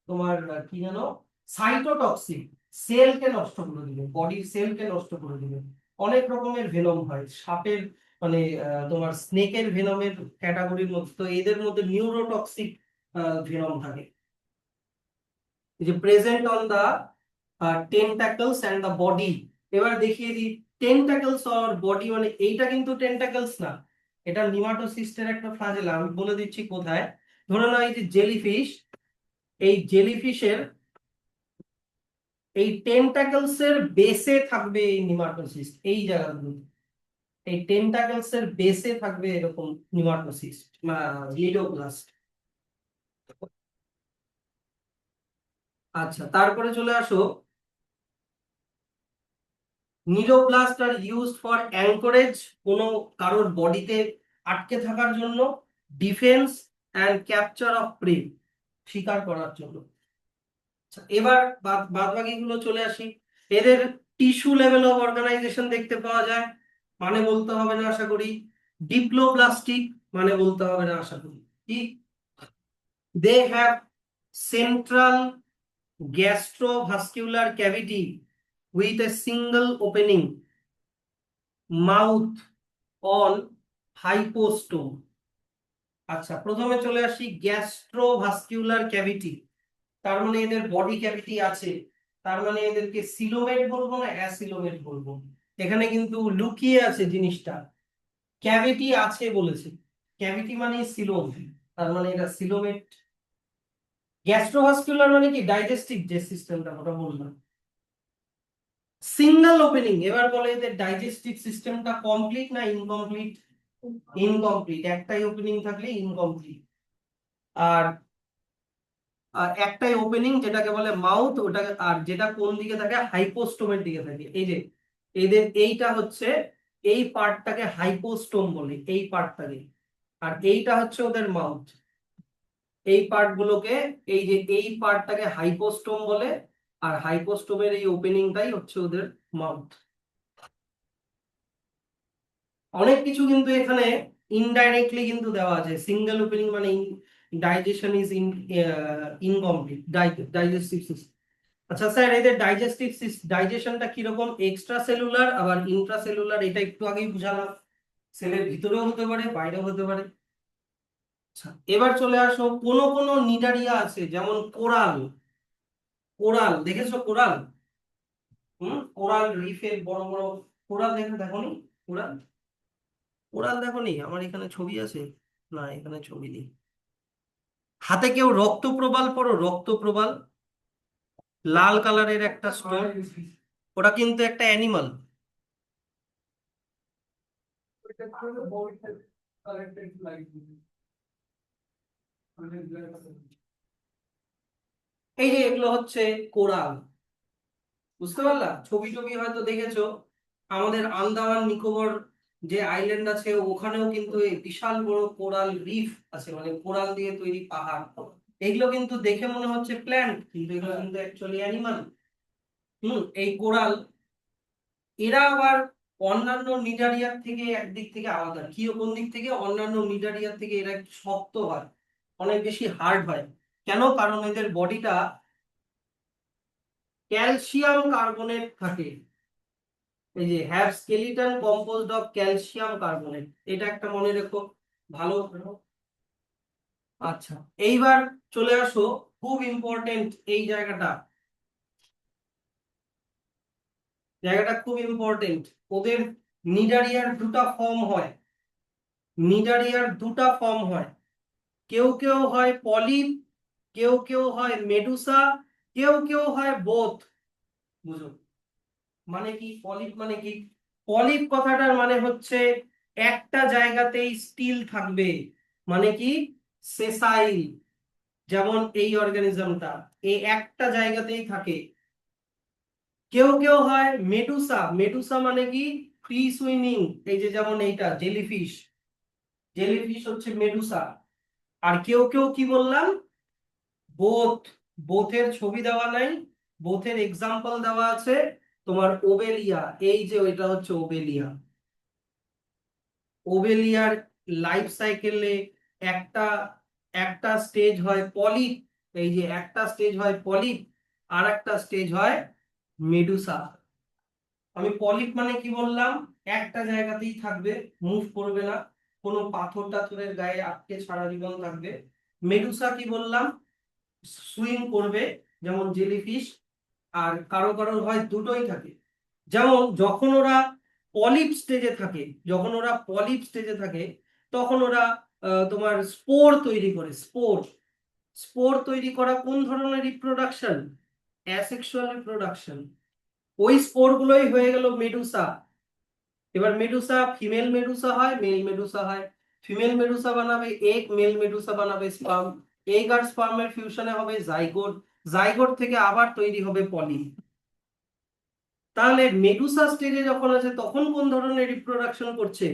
[SPEAKER 1] তোমার কি জানো, সাইটোটক্সিক, সেলকে নষ্ট করে দিবে, বডির সেলকে নষ্ট করে দিবে। অনেক রকমের ভেনম হয় সাপের, মানে তোমার স্নেকের ভেনমের ক্যাটাগরির মধ্যে, তো এদের মধ্যে নিউরোটক্সিক ভেনম থাকে। এই যে present on the tentacles and the body. এবার দেখিয়ে দিই, টেন্টাকলস অর বডি মানে এইটা কিন্তু টেন্টাকলস না, এটা নিমাটোসিস্টের একটা ফ্লাজেলা। আমি বলে দিচ্ছি কোথায়। ধরে নাও এই যে জেলিফিশ, এই জেলিফিশের এই টেন্টাকলস এর বেসে থাকবে এই নিমাটোসিস্ট, এই জায়গাগুলোতে এই টেন্টাকলস এর বেসে থাকবে এরকম নিমাটোসিস্ট, লিডোপ্লাস্ট। আচ্ছা, তারপরে চলে আসো, cnidoblast are used for anchorage, কোনো কারোর বডিতে আটকে থাকার জন্য, defence and capture of prey, শিকার করার জন্য। আচ্ছা, এবার বাদ বাকি গুলো চলে আসি। এদের টিস্যু লেভেল অফ অর্গানাইজেশন দেখতে পাওয়া যায়, মানে বলতে হবে না আশা করি। ডিপ্লোপ্লাস্টিক, মানে বলতে হবে না আশা করি। কি, they have central gastrovascular cavity with a single opening, mouth on hypostome. আচ্ছা, প্রথমে চলে আসি গ্যাস্ট্রোভাস্কুলার ক্যাভিটি, তার মানে এদের বডি ক্যাভিটি আছে। তার মানে এদেরকে সিলোমেট বলবো না অ্যাসিলোমেট বলবো, এখানে কিন্তু লুকিয়ে আছে জিনিসটা। ক্যাভিটি আছে বলেছে, ক্যাভিটি মানে সিলোম, তার মানে এটা সিলোমেট। গ্যাস্ট্রোভাস্কুলার মানে কি, ডাইজেস্টিভ যে সিস্টেমটা ওটা বললাম। সিঙ্গেল ওপেনিং, এবার বলে এদের ডাইজেস্টিভ সিস্টেমটা কমপ্লিট না ইনকমপ্লিট? ইনকমপ্লিট, একটাই ওপেনিং থাকলে ইনকমপ্লিট। আর একটাই ওপেনিং যেটাকে বলে মাউথ, ওটা, আর যেটা কোন দিকে থাকে, হাইপোস্টোমের দিকে থাকে। এই যে এদের এইটা হচ্ছে, এই পার্টটাকে হাইপোস্টোম বলে, এই পার্টটাকে। আর এইটা হচ্ছে ওদের মাউথ, এই পার্ট গুলোকে, এই যে এই পার্টটাকে হাইপোস্টোম বলে, আর হাইপোস্টোমের এই ওপেনিংটাই হচ্ছে ওদের মাউথ। অনেক কিছু কিন্তু এখানে ইনডাইরেক্টলি কিন্তু দেওয়া আছে। সিঙ্গেল ওপেনিং মানে digestion is incomplete, digestive system. আচ্ছা স্যার, এদের ডাইজেশনটা কিরকম, এক্সট্রা সেলুলার আবার ইন্ট্রা সেলুলার, এটা একটু আগেই বুঝালাম। সেলের ভিতরেও হতে পারে, বাইরেও হতে পারে। আচ্ছা, এবার চলে আসো, কোন কোন নিডারিয়া আছে, যেমন কোরাল। কোরাল দেখেছো? কোরাল, কোরাল রিফের বড় বড় কোরাল দেখে, দেখো নি? কোরাল, কোরাল দেখো নি? আমার এখানে ছবি আছে, না এখানে ছবি নেই। হাতে কেউ রক্তপ্রবাল পড়ো? রক্তপ্রবাল, লাল কালারের একটা স্টোন, ওটা কিন্তু একটা অ্যানিমাল। এই যে এগুলো হচ্ছে কোরাল, বুঝতে পারলা? ছবি টবি হয়তো দেখেছো। আমাদের আন্দামান নিকোবর যে আইল্যান্ড আছে, ওখানেও কিন্তু এই বিশাল বড় কোরাল রিফ আছে, মানে কোরাল দিয়ে তৈরি পাহাড়। এগুলো কিন্তু দেখে মনে হচ্ছে প্ল্যান্ট, কিন্তু এগুলো কিন্তু অ্যাকচুয়ালি অ্যানিমাল। এই কোরাল, এরা আবার অন্যান্য নিডারিয়ার থেকে একদিক থেকে আলাদা। কি, কোন দিক থেকে? অন্যান্য নিডারিয়ার থেকে এরা একটু শক্ত হয়, অনেক বেশি হার্ড হয়। কেন? কারণ এদের বডিটা ক্যালসিয়াম কার্বনেট থাকে। এই যে have skeleton composed of calcium carbonate, এটা একটা মনে রেখো ভালো। আচ্ছা, এইবার চলে আসো, খুব ইম্পর্টেন্ট এই জায়গাটা, জায়গাটা খুব ইম্পর্টেন্ট। ওদের নিডারিয়ার দুটো ফর্ম হয়, নিডারিয়ার দুটো ফর্ম হয়। কেউ কেউ হয় পলিপ, কেউ কেউ হয় মেডুসা, কেউ কেউ হয় বোথ। বুঝো মানে কি পলিপ মানে কি? পলিপ কথাটার মানে হচ্ছে একটা জায়গাতেই স্টিল থাকবে, মানে কি সেসাইল। যেমন এই অর্গানিজমটা এই একটা জায়গাতেই থাকে। কেউ কেউ হয় মেডুসা, মেডুসা মানে কি ফ্রি সুইমিং। এই যে যেমন এইটা জেলিফিশ, জেলিফিশ হচ্ছে মেডুসা। আর কেউ কেউ কি বললাম, বোথ। বোথের ছবি দেওয়া নাই, বোথের এক্সাম্পল দেওয়া আছে তোমার ওবেলিয়া। এই যে ওইটা হচ্ছে ওবেলিয়া। ওবেলিয়ার লাইফ সাইকেলে একটা একটা স্টেজ হয় পলিপ, এই যে একটা স্টেজ হয় পলিপ, আর একটা স্টেজ হয় মেডুসা। আমি পলিপ মানে কি বললাম, একটা জায়গাতেই থাকবে, মুভ করবে না, কোনো পাথর টাথরের গায়ে আটকে সারা জীবন থাকবে। মেডুসা কি বললাম, সুইম করবে, যেমন জেলিফিশ। আর কারো কারো হয় দুটোই থাকে। যেমন যখন ওরা পলিপ স্টেজে থাকে, যখন ওরা পলিপ স্টেজে থাকে তখন ওরা তোমার স্পোর তৈরি করে। স্পোর, স্পোর তৈরি করা কোন ধরনের রিপ্রোডাকশন? Asexual reproduction. ওই স্পোর গুলোই হয়ে গেল মেডুসা। এবার মেডুসা ফিমেল মেডুসা হয়, মেল মেডুসা হয়। ফিমেল মেডুসা বানাবে এগ, মেল মেডুসা বানাবে স্পার্ম। এগ আর স্পার্মের ফিউশনে হবে জাইগোট, জাইগোট থেকে আবার তৈরি হবে পলি। তাহলে মেডুসা স্টেজে যখন আছে তখন কোন ধরনের রিপ্রোডাকশন করছে?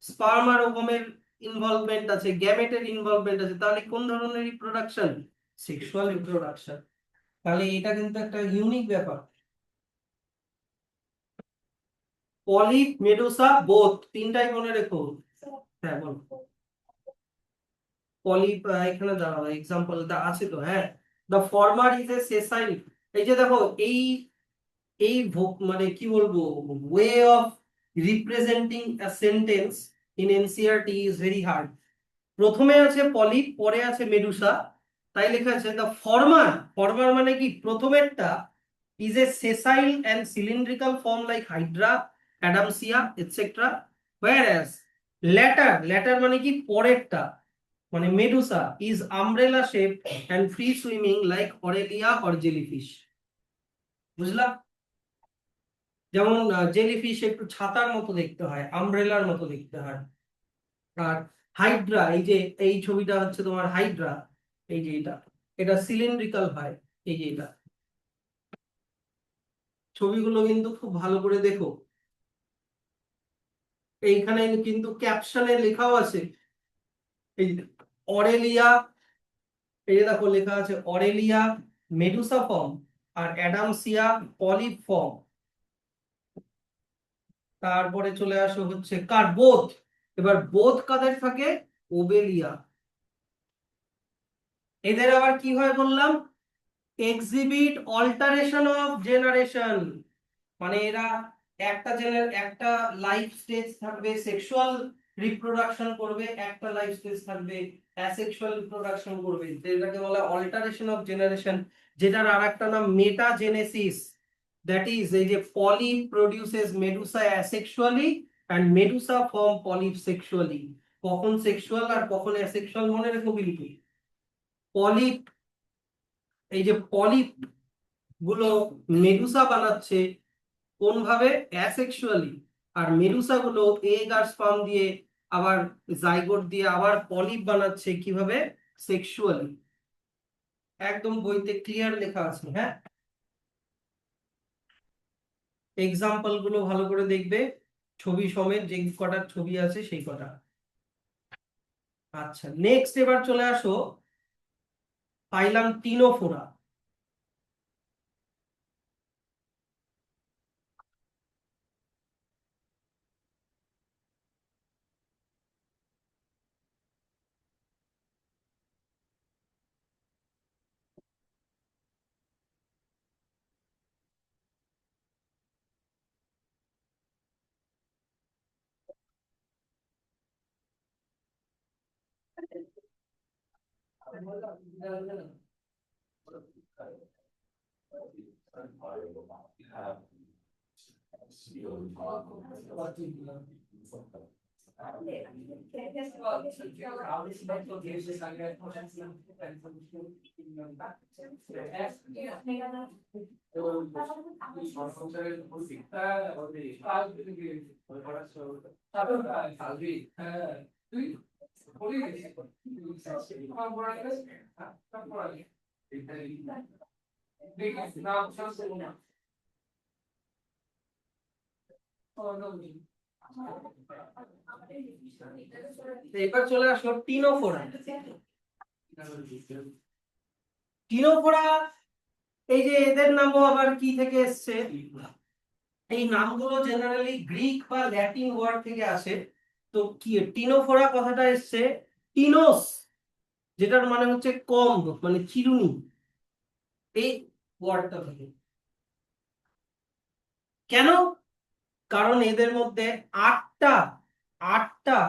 [SPEAKER 1] স্পার্ম আর ওভামের ইনভলভমেন্ট আছে, গ্যামেটের ইনভলভমেন্ট আছে, তাহলে কোন ধরনের রিপ্রোডাকশন? Sexual reproduction. তাহলে এটা কিন্তু একটা ইউনিক ব্যাপার। পলিপ মেডুসা বোথ, তিনটাই মনে রেখো। হ্যাঁ বল। পলিপ এখানে দাঁড়াও, এক্সাম্পলটা আছে তো, হ্যাঁ। The former is a sessile. এই যে দেখো এই এই মানে কি বলবো, way of representing a sentence in NCERT is very hard. প্রথমে আছে পলিপ, পরে আছে মেডুসা, তাই লেখা আছে দ্য ফর্মার। ফর্মার মানে কি প্রথমেরটা, is a sessile and cylindrical form like Hydra, Adamsia etcetera. whereas latter, latter মানে কি পরেরটা, মানে medusa is umbrella shape and free swimming like Aurelia or jellyfish. বুঝলাম? যেমন জেলিফিশ একটু ছাতার মতো দেখতে হয়, আমব্রেলার মতো দেখতে হয়। আর হাইড্রা, এই যে এই ছবিটা হচ্ছে তোমার হাইড্রা, এই যে এটা, এটা সিলিন্ড্রিক্যাল হয়। এই যে এটা, ছবিগুলো কিন্তু খুব ভালো করে দেখো। এইখানে কিন্তু ক্যাপশনে লেখাও আছে, এই যে অরেলিয়া, এই যে দেখো লেখা আছে অরেলিয়া মেডুসা ফর্ম আর অ্যাডামসিয়া পলিপ ফর্ম। তারপরে চলে আসো হচ্ছে কার, বোথ। এবার বোথ কাদের থাকে? ওবেলিয়া। এদের আবার কি হয় বললাম, এক্সিবিট অল্টারেশন অফ জেনারেশন। মানে এরা একটা লাইফ স্টেজ থাকবে সেক্সুয়াল রিপ্রোডাকশন করবে, একটা লাইফ স্টেজ থাকবে অ্যাসেক্সুয়াল রিপ্রোডাকশন করবে, যেটাকে বলা অল্টারেশন অফ জেনারেশন, যেটার আরেকটা নাম মেটাজেনেসিস। দ্যাট ইজ এই যে polyp produces medusa asexually and medusa form polyp sexually. কখন সেক্সুয়াল আর কখন অ্যাসেক্সুয়াল মনে রেখো কিন্তু। পলিপ, এই যে পলিপ গুলো মেডুসা বানাচ্ছে কোন ভাবে? অ্যাসেক্সুয়ালি। আর মেডুসা গুলো এগ আর স্পার্ম দিয়ে আবার জাইগোট দিয়ে আবার পলিপ বানাচ্ছে কিভাবে? সেক্সুয়ালি। একদম বইতে ক্লিয়ার লেখা আছে, হ্যাঁ। এক্সাম্পল গুলো ভালো করে দেখবে, ছবি সমেত যে কটার ছবি আছে সেই কটা। আচ্ছা, নেক্সট এবার চলে আসো ফাইলাম টিনোফোরা। এবার চলে আসলো টিনোফোরা। টিনোফোরা, এই যে এদের নামও আবার কি থেকে এসছে, এই নামগুলো জেনারেলি গ্রিক বা ল্যাটিন ওয়ার্ড থেকে আসে। তো কি টিনোফোরা কথাটা এসছে টিনোস, যেটার মানে হচ্ছে কম্ব মানে চিরুনি, এই ওয়ার্ডটা থেকে। কেন? কারণ এদের মধ্যে আটটা আটটা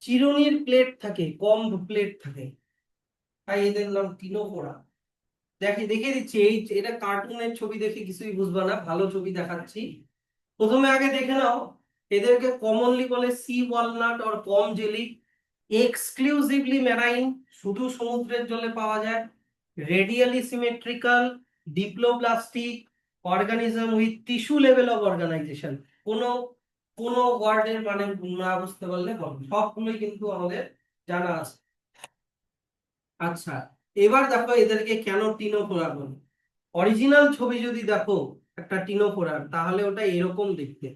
[SPEAKER 1] চিরুনির প্লেট থাকে, কম্ব প্লেট থাকে, তাই এদের নাম টিনোফোরা। দেখিয়ে দিচ্ছি, এই এটা কার্টুনের ছবি দেখে কিছুই বুঝবা না, ভালো ছবি দেখাচ্ছি। প্রথমে আগে দেখে নাও, এদেরকে কমনলি বলে সি ওয়ালনাট অর পম জেলি, এক্সক্লুসিভলি মেরাইন, শুধু সমুদ্রের জলে পাওয়া যায়, radially symmetrical, diploblastic organism with tissue level of organisation. কোনো কোনো ওয়ার্ডের মানে না বুঝতে পারলে বলো, সবগুলোই কিন্তু আমাদের জানা আছে। আচ্ছা, এবার দেখো এদেরকে কেন টিনোফোরা বলে। অরিজিনাল ছবি যদি দেখো একটা টিনোফোরার, তাহলে ওটা এরকম দেখতে,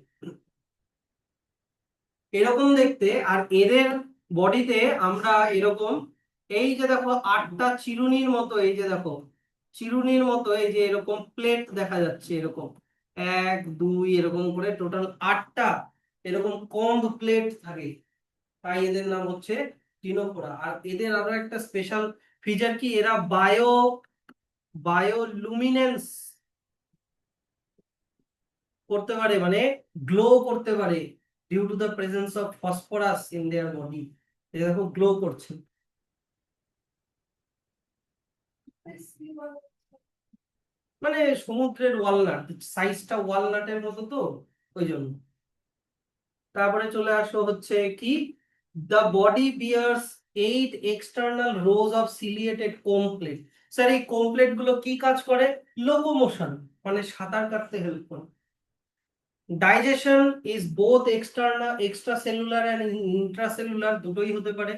[SPEAKER 1] এরকম দেখতে। আর এদের বডিতে আমরা এরকম, এই যে দেখো আটটা চিরুনির মতো, এই যে দেখো চিরুনির মতো এই যে এরকম প্লেট দেখা যাচ্ছে, এরকম এক দুই এরকম করে টোটাল আটটা এরকম কম্ব প্লেট থাকে, তাই এদের নাম হচ্ছে টিনোফোরা। আর এদের আরো একটা স্পেশাল ফিচার কি, এরা বায়োলুমিনেন্স করতে পারে, মানে গ্লো করতে পারে due to the presence of phosphorus in their body. দেখো গ্লো করছে, মানে সমুদ্রের ওয়ালনাট, সাইজটা ওয়ালনাটের মতো তো, ওই জন্য। তারপরে চলে আসো হচ্ছে কি, the body bears 8 external rows of ciliated comb plate. Sir এই কমপ্লেট গুলো কি কাজ করে? লোকোমোশন, মানে সাঁতার কাটতে হেল্প করে। Digestion is both external, extracellular and intracellular, দুটোই হতে পারে।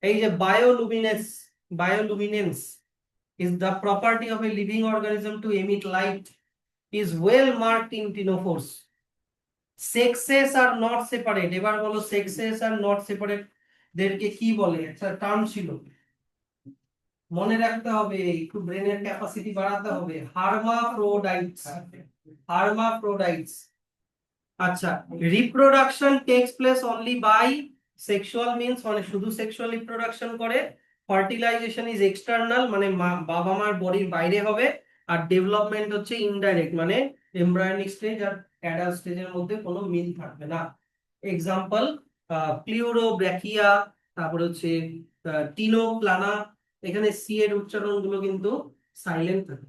[SPEAKER 1] এই যে বায়োলুমিনেন্স is the property of a living organism to emit light, is well marked in ctenophores. Sexes are not separate, এবার বলো sexes are not separate দেরকে কি বলে, একটা টার্ম ছিল, মনে রাখতে হবে, একটু ব্রেনের ক্যাপাসিটি বাড়াতে হবে, হার্মাফ্রোডাইটস, হার্মাফ্রোডাইটস। আচ্ছা, reproduction takes place only by sexual means, মানে শুধু সেক্সুয়াল রিপ্রোডাকশন করে। ফার্টিলাইজেশন ইজ এক্সটার্নাল, মানে বাবা মার বডির বাইরে হবে। আর ডেভেলপমেন্ট হচ্ছে ইনডাইরেক্ট, মানে এমব্রায়োনিক স্টেজ আর অ্যাডাল্ট স্টেজের মধ্যে কোনো মিল থাকবে না। এক্সাম্পল প্লিউরোব্র্যাকিয়া, তারপর হচ্ছে টিনোপ্লানা, এখানে সি এর উচ্চারণ গুলো কিন্তু সাইলেন্ট থাকে।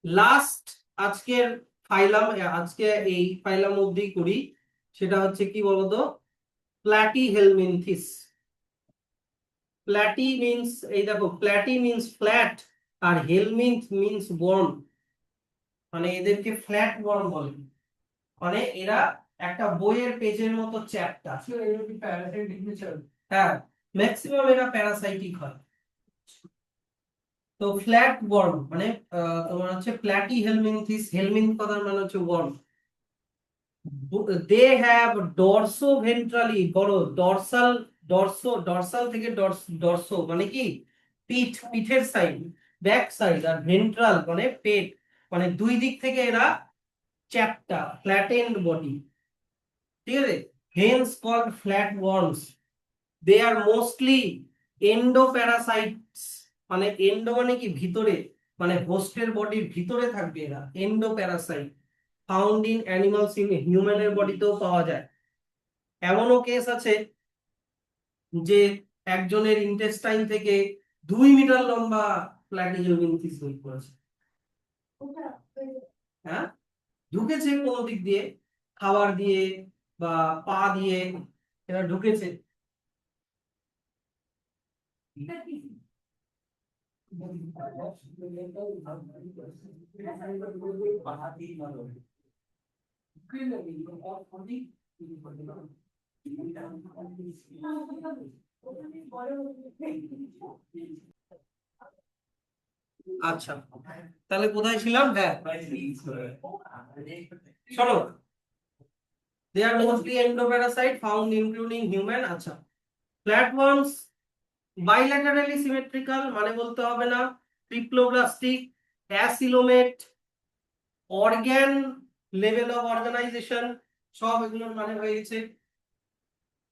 [SPEAKER 1] লাস্ট আজকের ফাইলাম, আজকে এই ফাইলাম অবধি করি, সেটা হচ্ছে কি বলতো, প্ল্যাটি হেলমিনথিস। প্ল্যাটি মিন্স, এই দেখো প্ল্যাটি মিন্স ফ্ল্যাট, আর হেলমিন্থ মিন্স বর্ন, মানে এদেরকে ফ্ল্যাট বর্ন বলে, মানে এরা একটা বইয়ের পেজের মতো চ্যাপ্টা। হ্যাঁ, ম্যাক্সিমাম এরা প্যারাসাইটিক হয়। তো ফ্ল্যাট বর্ন মানে তোমার হচ্ছে প্ল্যাটি হেলমিনথিস, হেলমিন্থ কথার মানে হচ্ছে বর্ন। দে হ্যাভ ডরসো ভেন্ট্রালি, বড় ডরসাল, ডরসাল থেকে ডরসো মানে কি পিঠ, পিঠের সাইড, ব্যাক সাইড, আর ভেন্ট্রাল মানে পেট, মানে দুই দিক থেকে এরা চ্যাপ্টা, ফ্ল্যাটেন্ড বডি, ঠিক আছে। Hence called flat worms. They are mostly endoparasites, মানে এন্ডো মানে কি ভিতরে, মানে হোস্টের বডির ভিতরে থাকবে এরা, endoparasite. Found in animals, in হিউম্যানের বডিতেও পাওয়া যায়। এমনও কেস আছে যে একজনের ইন্টেস্টাইন থেকে 2 মিটার লম্বা প্লাটিহেলমিনথেস বের করেছে।
[SPEAKER 2] ওটা
[SPEAKER 1] হ্যাঁ, ঢুকেছে কোনো দিক দিয়ে, খাবার দিয়ে বা পা দিয়ে, এরা ঢুকেছে। আচ্ছা, তাহলে কোথায় ছিলাম? হ্যাঁ, শোনো, they are mostly endoparasite found including human। আচ্ছা, flatworms bilaterally symmetrical মানে বলতে হবে না, triploblastic, acoelomate, organ level of organisation, সব এগুলোর মানে হয়ে গেছে।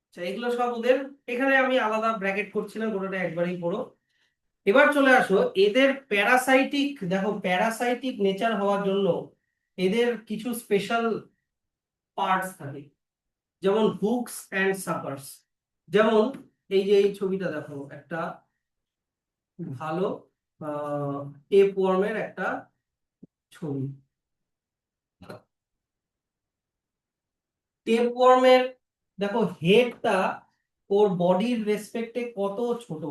[SPEAKER 1] আচ্ছা, এগুলো সব ওদের, এখানে আমি আলাদা ব্র্যাকেট করছি না, গোটাটা একবারই পড়ো। এবার চলে আসো এদের প্যারাসাইটিক, দেখো প্যারাসাইটিক নেচার হওয়ার জন্য এদের কিছু স্পেশাল পার্টস থাকে, যেমন হুকস অ্যান্ড সাকার্স। যেমন এই যে এই ছবিটা দেখো, একটা ভালো টেপ ওয়ার্মের একটা ছবি। টেপ ওয়ার্মের দেখো হেডটা ওর বডির রেসপেক্টে কত ছোট।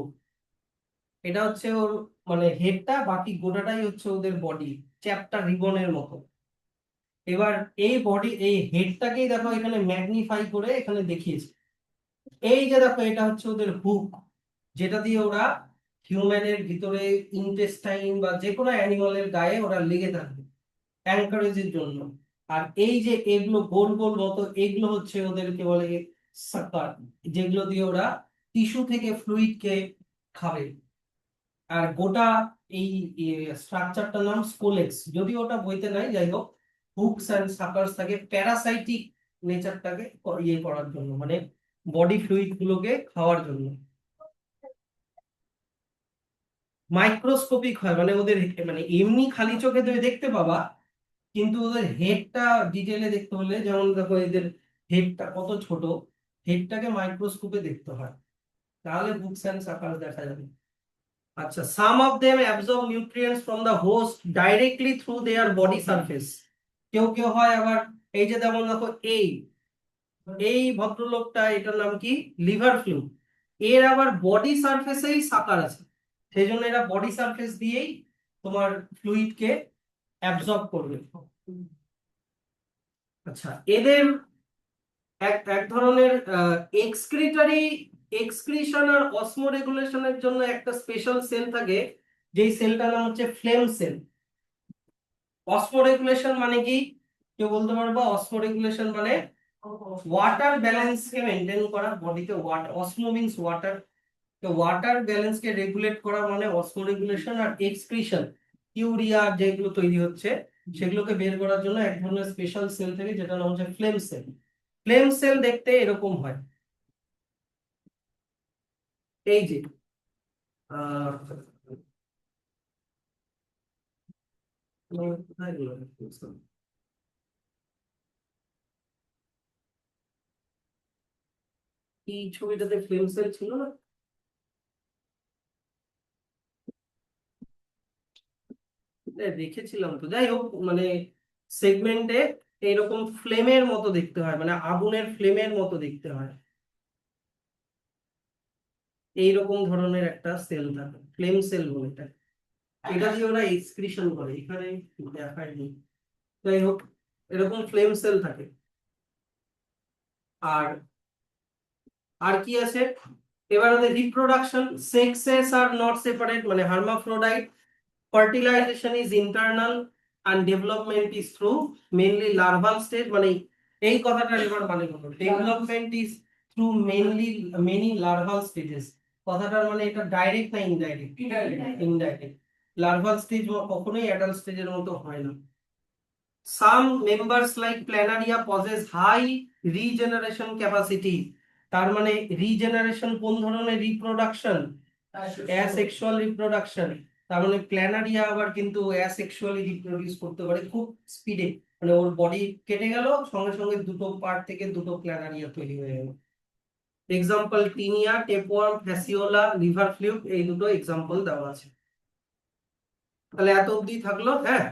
[SPEAKER 1] এটা হচ্ছে ওর মানে হেডটা, বাকি গোটাটাই হচ্ছে ওদের বডি, চ্যাপ্টা রিবনের মতো। এবার এই বডি, এই হেডটাকেই দেখো এখানে ম্যাগনিফাই করে এখানে দেখিয়েছে। এই যে দেখো এটা হচ্ছে ওদের হুক, যেটা দিয়ে ওরা হিউম্যানের ভিতরে ইন্টেস্টাইন বা যে কোনো অ্যানিমালের গায়ে ওরা লেগে থাকবে অ্যাঙ্কারেজের জন্য। আর এই যে এগুলো গোল গোল মতো, এগুলো হচ্ছে ওদেরকে বলে সাকার, যেগুলো দিয়ে ওরা টিস্যু থেকে ফ্লুইডকে খাবে। আর গোটা এই স্ট্রাকচারটার নাম স্কোলেক্স, যদি ওটা বইতে নাই, যাই হোক হুকস অ্যান্ড সাকার্স থাকে প্যারাসাইটিক নেচারটাকে ইয়ে করার জন্য, মানে বডি ফ্লুইড গুলোকে খাওয়ার জন্য। মাইক্রোস্কোপিক হয় মানে ওদের মানে এমনি খালি চোখে তুমি দেখতে পাবা, কিন্তু ওদের হেডটা ডিটেলে দেখতে হলে, যেমন দেখো এদের হেডটা কত ছোট, হেডটাকে মাইক্রোস্কোপে দেখতে হয়, তাহলে হুকস অ্যান্ড সাকার্স দেখা যাবে। আচ্ছা, some of them absorb nutrients from the host directly through their body surface। কেউ কেউ হয় আবার, এই যে যেমন দেখো এই এই ভদ্রলোকটা, এটার নাম কি, লিভার ফ্লু, এর আবার বডি সারফেসেই সাকার আছে, সেই জন্য এরা বডি সারফেস দিয়েই তোমার ফ্লুইডকে অ্যাবজর্ব করবে। আচ্ছা, এদের এক এক ধরনের এক্সক্রিটরি, এক্সক্রিশন আর অসমোরেগুলেশনের জন্য একটা স্পেশাল সেল থাকে, যেই সেলটার নাম হচ্ছে ফ্লেম সেল। অসমোরেগুলেশন মানে কি, কেউ বলতে পারবা? অসমোরেগুলেশন মানে ওয়াটার ব্যালেন্সকে মেনটেন করা বডিতে, ওয়াটার, অসমো মিন্স ওয়াটার, তো ওয়াটার ব্যালেন্সকে রেগুলেট করা মানে অসমোরেগুলেশন। আর এক্সক্রিশন, ইউরিয়া যেগুলো তৈরি হচ্ছে সেগুলোকে বের করার জন্য এক ধরনের স্পেশাল সেল থেকে, যেটা নাম হচ্ছে ফ্লেম সেল। ফ্লেম সেল দেখতে এরকম হয়, এই যে আহ কোথায় গেল? এই ছবিটাতে ফ্লেম সেল ছিল না? দেখেছিলাম তো, যাই হোক, মানে সেগমেন্টে এইরকম ফ্লেমের মতো দেখতে হয়, মানে আগুনের ফ্লেমের মতো দেখতে হয়, এইরকম ধরনের একটা সেল থাকে, ফ্লেম সেল বলে এটা। এটা দিয়ে ওরা এক্সক্রিশন করে, এখানে দেখায়নি, যাই হোক এরকম ফ্লেম সেল থাকে। আর আর কি আছে, এবার ওদের রিপ্রোডাকশন, সেক্সেস আর নট সেপারেট, মানে hermaphrodite, fertilization is internal and development is through mainly larval stage। মানে এই কথাটার এবার মানে হলো development is through mainly many larval stages। কথাটার মানে এটা ডাইরেক্ট না ইনডাইরেক্ট? ইনডাইরেক্ট। লার্ভাল স্টেজ কখনোই অ্যাডাল্ট স্টেজের মতো হয় না। some members like planaria possess high regeneration capacity। তার মানে রিজেনারেশন কোন ধরনের রিপ্রোডাকশন? Asexual reproduction. তার মানে প্ল্যানারিয়া আবার কিন্তু অ্যাসেক্সুয়ালি রিপ্রোডিউস করতে পারে খুব স্পিডে, মানে ওর বডি কেটে গেল, সঙ্গে সঙ্গে দুটো পার্ট থেকে দুটো প্ল্যানারিয়া তৈরি হয়ে গেল। Example Taenia, tapeworm, Fasciola, liver fluke, এই দুটো এক্সাম্পল দেওয়া আছে। তাহলে এত অবধি থাকলো, হ্যাঁ।